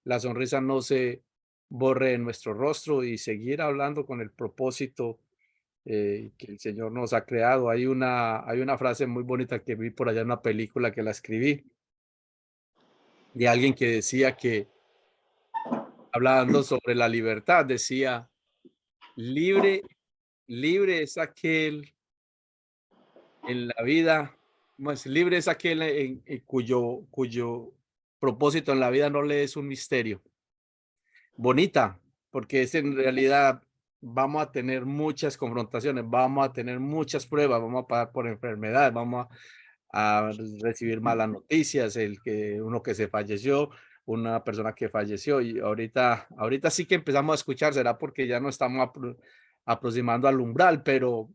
la sonrisa no se borre en nuestro rostro y seguir hablando con el propósito que el Señor nos ha creado. Hay una frase muy bonita que vi por allá en una película que la escribí, de alguien que decía que, hablando sobre la libertad, decía, libre, libre es aquel en la vida, más libre es aquel cuyo propósito en la vida no le es un misterio. Bonita, porque es en realidad vamos a tener muchas confrontaciones, vamos a tener muchas pruebas, vamos a pasar por enfermedades, vamos a recibir malas noticias, uno que se falleció, una persona que falleció y ahorita sí que empezamos a escuchar, será porque ya no estamos aproximando al umbral, pero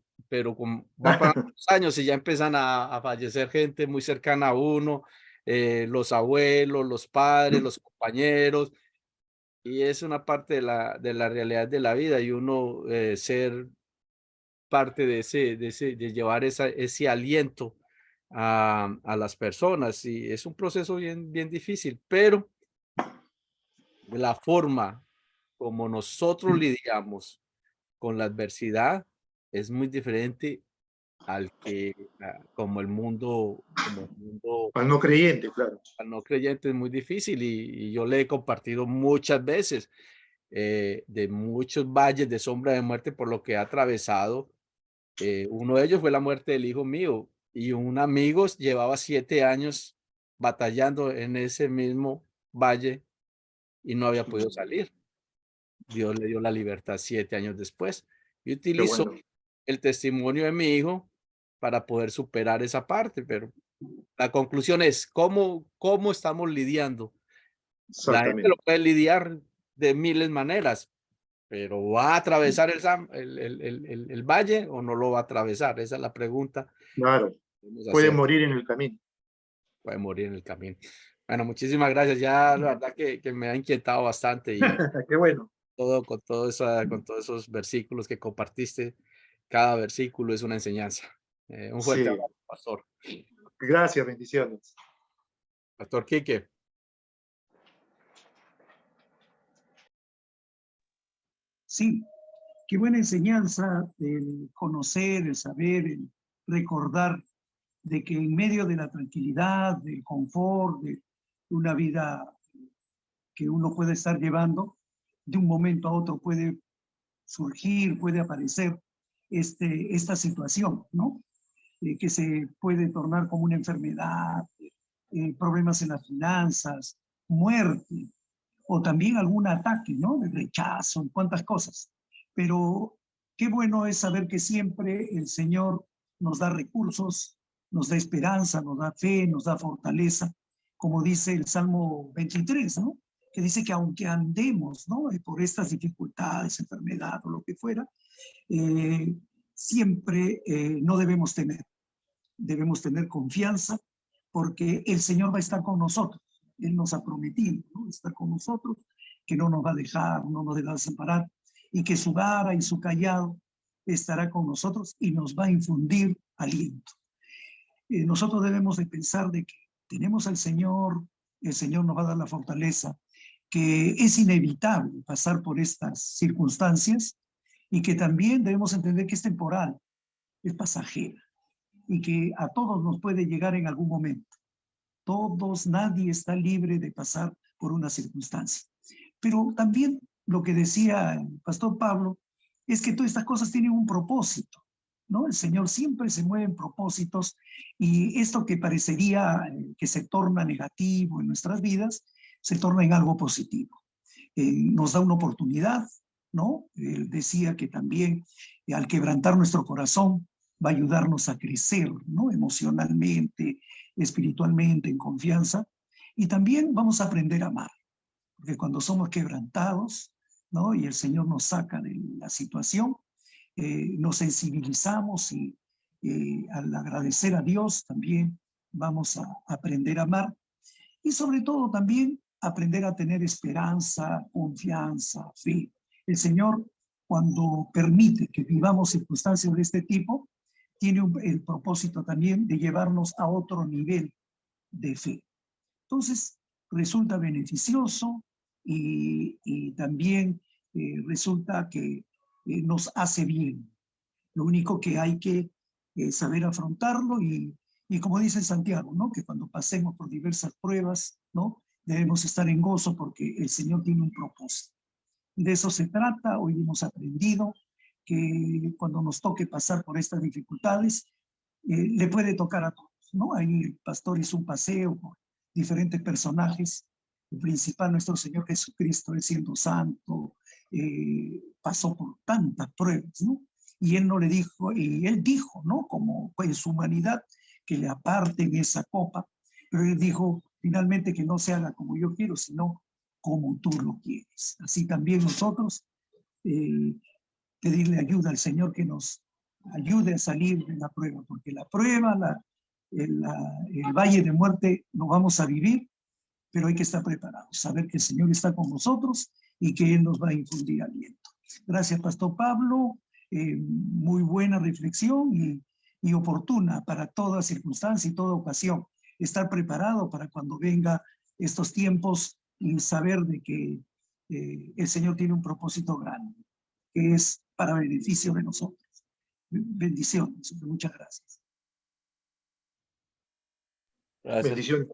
como van pasando los años y ya empiezan a fallecer gente muy cercana a uno, los abuelos, los padres, los compañeros, y es una parte de la realidad de la vida y uno ser parte de llevar ese aliento a las personas y es un proceso bien difícil, pero de la forma como nosotros lidiamos con la adversidad es muy diferente como el mundo Al no creyente, claro. al no creyente es muy difícil y yo le he compartido muchas veces de muchos valles de sombra de muerte por lo que he atravesado. Uno de ellos fue la muerte del hijo mío y un amigo llevaba 7 años batallando en ese mismo valle y no había podido salir. Dios le dio la libertad 7 años después y Qué utilizó bueno. el testimonio de mi hijo para poder superar esa parte, pero la conclusión es, ¿cómo estamos lidiando? La gente lo Exactamente. puede lidiar de miles maneras, pero ¿va a atravesar el valle o no lo va a atravesar? Esa es la pregunta Claro. que debemos Puede hacer. morir en el camino. Puede morir en el camino. Bueno, muchísimas gracias. Ya la verdad que me ha inquietado bastante y Qué bueno. con todos esos versículos que compartiste, cada versículo es una enseñanza. Un fuerte Sí. abrazo, pastor. Gracias, bendiciones. Pastor Quique. Sí, qué buena enseñanza el conocer, el saber, el recordar de que en medio de la tranquilidad, del confort, de una vida que uno puede estar llevando, de un momento a otro puede surgir, puede aparecer esta situación, ¿no? Que se puede tornar como una enfermedad, problemas en las finanzas, muerte, o también algún ataque, ¿no? De rechazo, cuántas cosas. Pero qué bueno es saber que siempre el Señor nos da recursos, nos da esperanza, nos da fe, nos da fortaleza, como dice el Salmo 23, ¿no? Que dice que aunque andemos, ¿no? Por estas dificultades, enfermedad o lo que fuera, eh, siempre no debemos tener confianza porque el Señor va a estar con nosotros. Él nos ha prometido, ¿no? Estar con nosotros, que no nos va a dejar, no nos va a desamparar y que su vara y su callado estará con nosotros y nos va a infundir aliento. Nosotros debemos de pensar de que tenemos al Señor, el Señor nos va a dar la fortaleza, que es inevitable pasar por estas circunstancias y que también debemos entender que es temporal, es pasajera y que a todos nos puede llegar en algún momento. Todos, nadie está libre de pasar por una circunstancia. Pero también lo que decía el pastor Pablo es que todas estas cosas tienen un propósito, ¿no? El Señor siempre se mueve en propósitos y esto que parecería que se torna negativo en nuestras vidas, se torna en algo positivo. Nos da una oportunidad, ¿no? Él decía que también al quebrantar nuestro corazón va a ayudarnos a crecer, ¿no? Emocionalmente, espiritualmente, en confianza. Y también vamos a aprender a amar, porque cuando somos quebrantados, ¿no? Y el Señor nos saca de la situación, nos sensibilizamos y al agradecer a Dios también vamos a aprender a amar y sobre todo también aprender a tener esperanza, confianza, fe. El Señor, cuando permite que vivamos circunstancias de este tipo, tiene el propósito también de llevarnos a otro nivel de fe. Entonces, resulta beneficioso y también resulta que nos hace bien. Lo único que hay que saber afrontarlo y como dice Santiago, ¿no? Que cuando pasemos por diversas pruebas, ¿no? Debemos estar en gozo porque el Señor tiene un propósito. De eso se trata. Hoy hemos aprendido que cuando nos toque pasar por estas dificultades, le puede tocar a todos, ¿no? Ahí el pastor hizo un paseo por diferentes personajes. El principal, nuestro Señor Jesucristo, él siendo santo, pasó por tantas pruebas, ¿no? Y él no le dijo, y él dijo, ¿no? Como en su humanidad, que le aparten esa copa, pero él dijo, finalmente que no se haga como yo quiero, sino como tú lo quieres. Así también nosotros pedirle ayuda al Señor que nos ayude a salir de la prueba, porque la prueba, el valle de muerte lo vamos a vivir, pero hay que estar preparados, saber que el Señor está con nosotros y que Él nos va a infundir aliento. Gracias, Pastor Pablo. Muy buena reflexión y oportuna para toda circunstancia y toda ocasión. Estar preparado para cuando venga estos tiempos y saber de que el Señor tiene un propósito grande, que es para beneficio de nosotros. Bendiciones. Muchas gracias. Gracias. Bendiciones.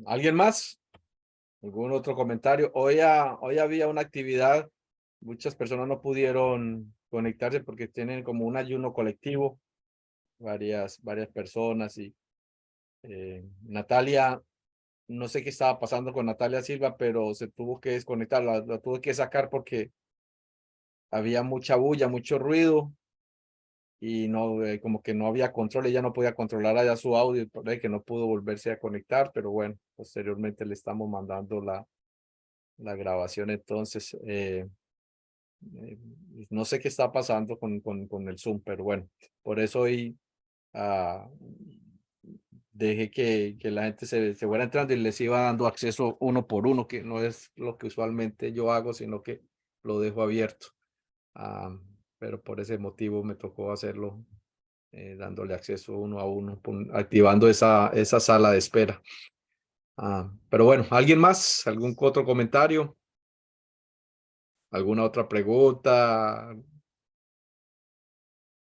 ¿Alguien más? ¿Algún otro comentario? Hoy había una actividad. Muchas personas no pudieron conectarse porque tienen como un ayuno colectivo. Varias personas y Natalia, no sé qué estaba pasando con Natalia Silva, pero se tuvo que desconectar, la tuve que sacar porque había mucha bulla, mucho ruido y no, como que no había control, ella no podía controlar allá su audio, por ahí que no pudo volverse a conectar, pero bueno, posteriormente le estamos mandando la grabación. Entonces, no sé qué está pasando con el Zoom, pero bueno, por eso hoy dejé que la gente se fuera entrando y les iba dando acceso uno por uno, que no es lo que usualmente yo hago, sino que lo dejo abierto. Pero por ese motivo me tocó hacerlo dándole acceso uno a uno, activando esa sala de espera. Pero bueno, ¿alguien más? ¿Algún otro comentario? ¿Alguna otra pregunta?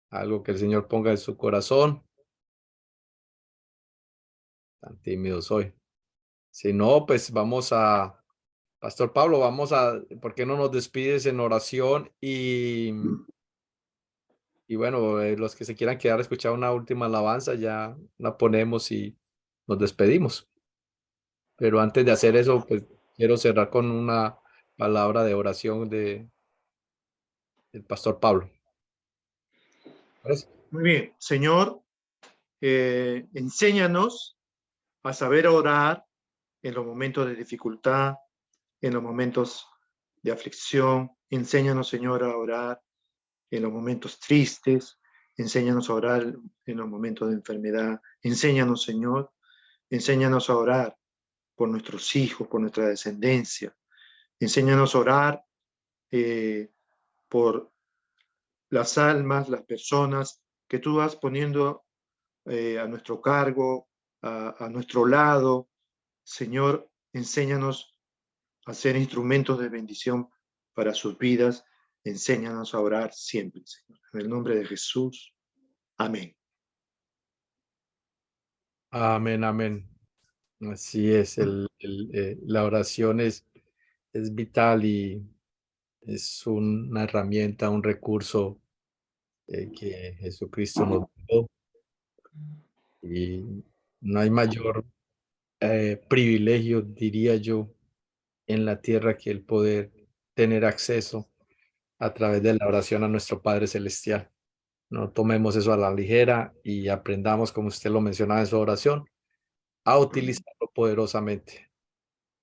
¿Algo que el Señor ponga en su corazón? Tan tímido soy. Si no, pues vamos a... Pastor Pablo, ¿por qué no nos despides en oración? Y bueno, los que se quieran quedar a escuchar una última alabanza, ya la ponemos y nos despedimos. Pero antes de hacer eso, pues quiero cerrar con una palabra de oración del Pastor Pablo. ¿Parece? Muy bien. Señor, enséñanos a saber orar en los momentos de dificultad, en los momentos de aflicción. Enséñanos, Señor, a orar en los momentos tristes. Enséñanos a orar en los momentos de enfermedad. Enséñanos, Señor, enséñanos a orar por nuestros hijos, por nuestra descendencia. Enséñanos a orar por las almas, las personas que tú vas poniendo a nuestro cargo, a nuestro lado. Señor, enséñanos a ser instrumentos de bendición para sus vidas. Enséñanos a orar siempre, Señor. En el nombre de Jesús. Amén. Amén, amén. Así es, la oración es vital y es una herramienta, un recurso que Jesucristo nos dio. Y no hay mayor privilegio, diría yo, en la tierra que el poder tener acceso a través de la oración a nuestro Padre Celestial. No tomemos eso a la ligera y aprendamos, como usted lo mencionaba en su oración, a utilizarlo poderosamente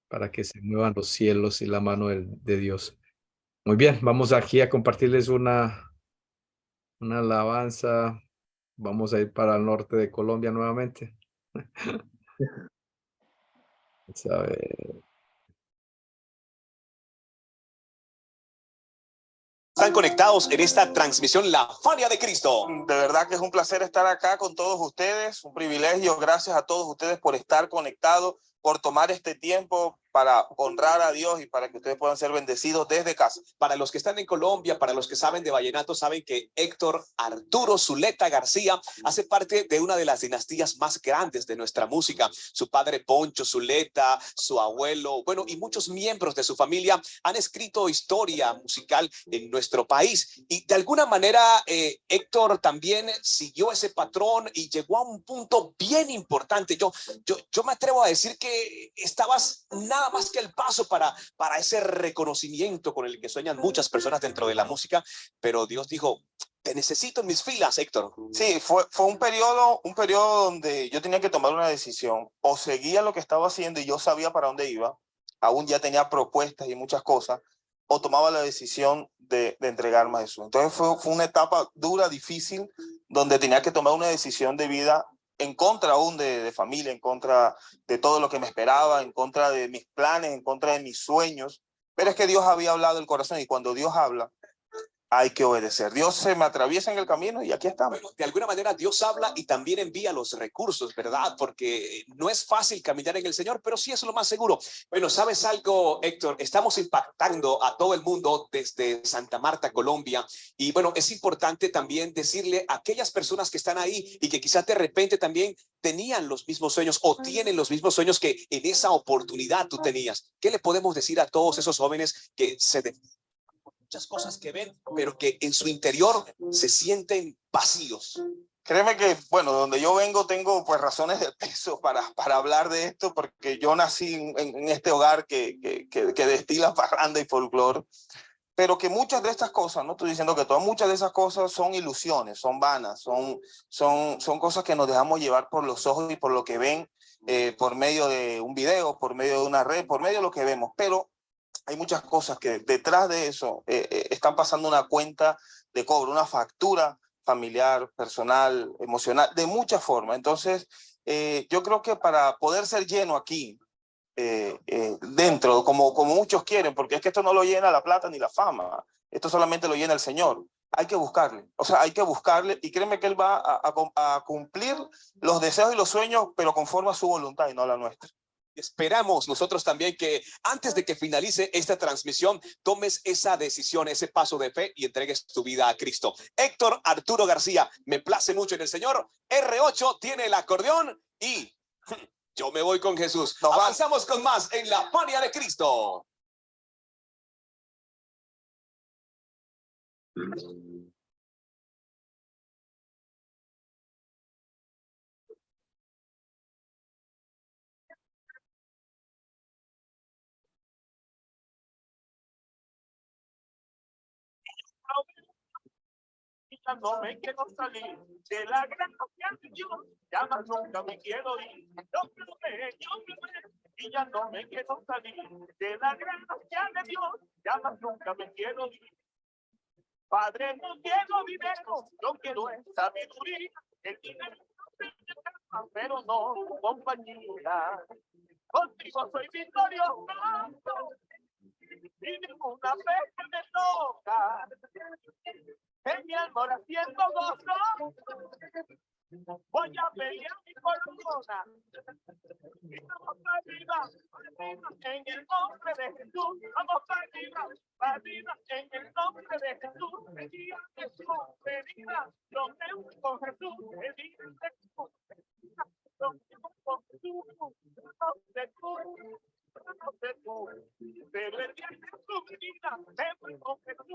para que se muevan los cielos y la mano de Dios. Muy bien, vamos aquí a compartirles una alabanza. Vamos a ir para el norte de Colombia nuevamente. Vamos a ver. Están conectados en esta transmisión La Fania de Cristo. De verdad que es un placer estar acá con todos ustedes, un privilegio. Gracias a todos ustedes por estar conectados, por tomar este tiempo para honrar a Dios y para que ustedes puedan ser bendecidos desde casa. Para los que están en Colombia, para los que saben de vallenato, saben que Héctor Arturo Zuleta García hace parte de una de las dinastías más grandes de nuestra música. Su padre Poncho Zuleta, su abuelo, bueno, y muchos miembros de su familia han escrito historia musical en nuestro país. Y de alguna manera, Héctor también siguió ese patrón y llegó a un punto bien importante. Yo me atrevo a decir que estabas nada más que el paso para ese reconocimiento con el que sueñan muchas personas dentro de la música, pero Dios dijo, te necesito en mis filas, Héctor. Sí, fue un periodo donde yo tenía que tomar una decisión. O seguía lo que estaba haciendo y yo sabía para dónde iba, aún ya tenía propuestas y muchas cosas, o tomaba la decisión de entregarme a Jesús. Entonces fue una etapa dura, difícil, donde tenía que tomar una decisión de vida en contra aún de familia, en contra de todo lo que me esperaba, en contra de mis planes, en contra de mis sueños. Pero es que Dios había hablado el corazón y cuando Dios habla, hay que obedecer. Dios se me atraviesa en el camino y aquí estamos. Bueno, de alguna manera Dios habla y también envía los recursos, ¿verdad? Porque no es fácil caminar en el Señor, pero sí es lo más seguro. Bueno, ¿sabes algo, Héctor? Estamos impactando a todo el mundo desde Santa Marta, Colombia. Y bueno, es importante también decirle a aquellas personas que están ahí y que quizás de repente también tenían los mismos sueños o tienen los mismos sueños que en esa oportunidad tú tenías. ¿Qué le podemos decir a todos esos jóvenes que muchas cosas que ven, pero que en su interior se sienten vacíos? Créeme que, bueno, donde yo vengo tengo pues razones de peso para hablar de esto, porque yo nací en este hogar que destila parranda y folclore, pero que muchas de estas cosas, no estoy diciendo que todas, muchas de esas cosas son ilusiones, son vanas, son cosas que nos dejamos llevar por los ojos y por lo que ven, por medio de un video, por medio de una red, por medio de lo que vemos, pero hay muchas cosas que detrás de eso están pasando una cuenta de cobro, una factura familiar, personal, emocional, de muchas formas. Entonces, yo creo que para poder ser lleno aquí, dentro, como muchos quieren, porque es que esto no lo llena la plata ni la fama, esto solamente lo llena el Señor. Hay que buscarle, o sea, hay que buscarle y créeme que Él va a cumplir los deseos y los sueños, pero conforme a su voluntad y no a la nuestra. Esperamos nosotros también que antes de que finalice esta transmisión tomes esa decisión, ese paso de fe y entregues tu vida a Cristo. Héctor Arturo García, me place mucho en el Señor. R8 tiene el acordeón y yo me voy con Jesús. Avanzamos con más en la Fania de Cristo. Ya no me quiero salir de la gracia de Dios, ya más nunca me quiero ir. Yo probé, y ya no me quiero salir de la gracia de Dios, ya más nunca me quiero ir. Padre, no quiero dinero, yo quiero sabiduría, el dinero no, pero no compañía. Contigo soy victorioso, y ninguna vez que me toca. En mi amor haciendo gozo, voy a pelear mi corona. Y vamos para arriba, en el nombre de Jesús. Vamos para arriba, en el nombre de Jesús. El día de su venida, lo vemos con Jesús. El día de su venida, lo vemos con Jesús. No sé tú, pero el día de su venida, me voy con Jesús.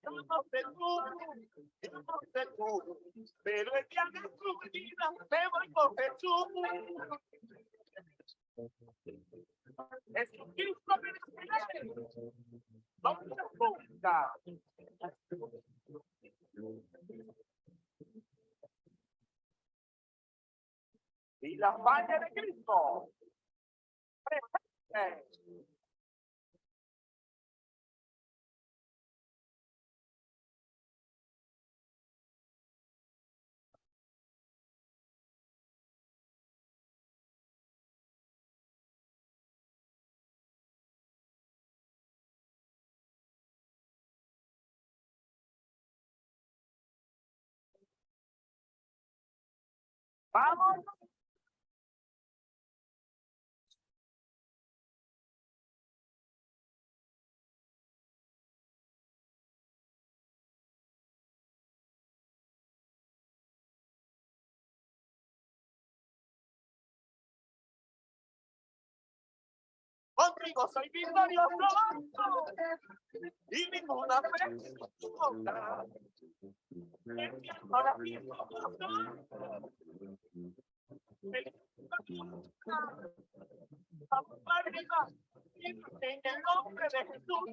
No sé tú, pero el día de su venida, me voy con Jesús. Jesucristo me dice, vamos a buscar. Y la Fania de Cristo. Presente. Vamos. Contigo soy victorioso y ninguna vez me toca. En mi adoración, En el nombre de Jesús,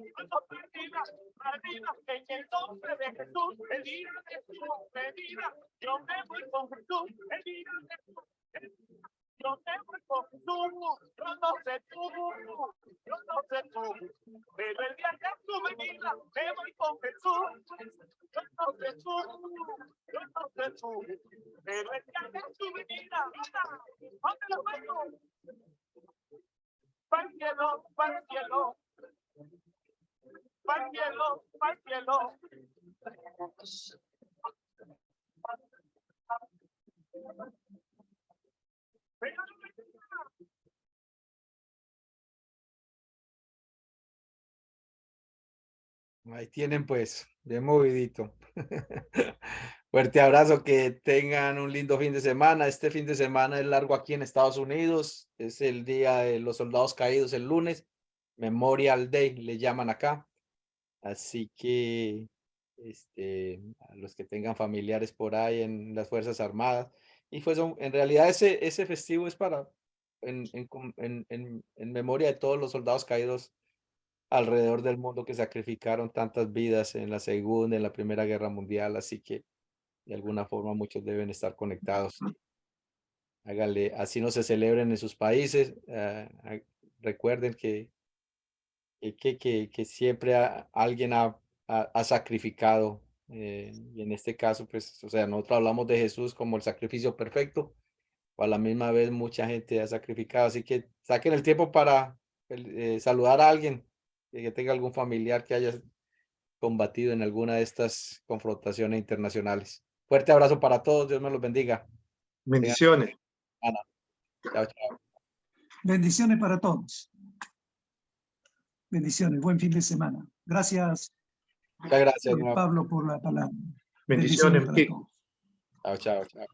arriba, en el nombre de Jesús, medida, yo me voy con Jesús, yo me voy con Jesús, yo no sé tú, pero el día de tu venida, me voy con Jesús, yo no sé tú, pero el día de tu venida, ¿dónde lo veo? Para el cielo, para el cielo, para el cielo, para el cielo. Ahí tienen pues, bien movidito. Fuerte abrazo, que tengan un lindo fin de semana. Este fin de semana es largo aquí en Estados Unidos. Es el Día de los Soldados Caídos el lunes. Memorial Day le llaman acá. Así que a los que tengan familiares por ahí en las Fuerzas Armadas. Y pues en realidad ese festivo es para en memoria de todos los soldados caídos alrededor del mundo que sacrificaron tantas vidas en la Segunda, en la Primera Guerra Mundial. Así que de alguna forma muchos deben estar conectados. Háganle, así no se celebren en sus países. Recuerden que siempre alguien ha sacrificado, y en este caso, pues, o sea, nosotros hablamos de Jesús como el sacrificio perfecto, o a la misma vez mucha gente ha sacrificado, así que saquen el tiempo para saludar a alguien que tenga algún familiar que haya combatido en alguna de estas confrontaciones internacionales. Fuerte abrazo para todos, Dios me los bendiga. Bendiciones. Chao, chao. Bendiciones para todos. Bendiciones. Buen fin de semana. Gracias, Muchas gracias. Pablo, por la palabra. Bendiciones. Para todos. Chao, chao, chao.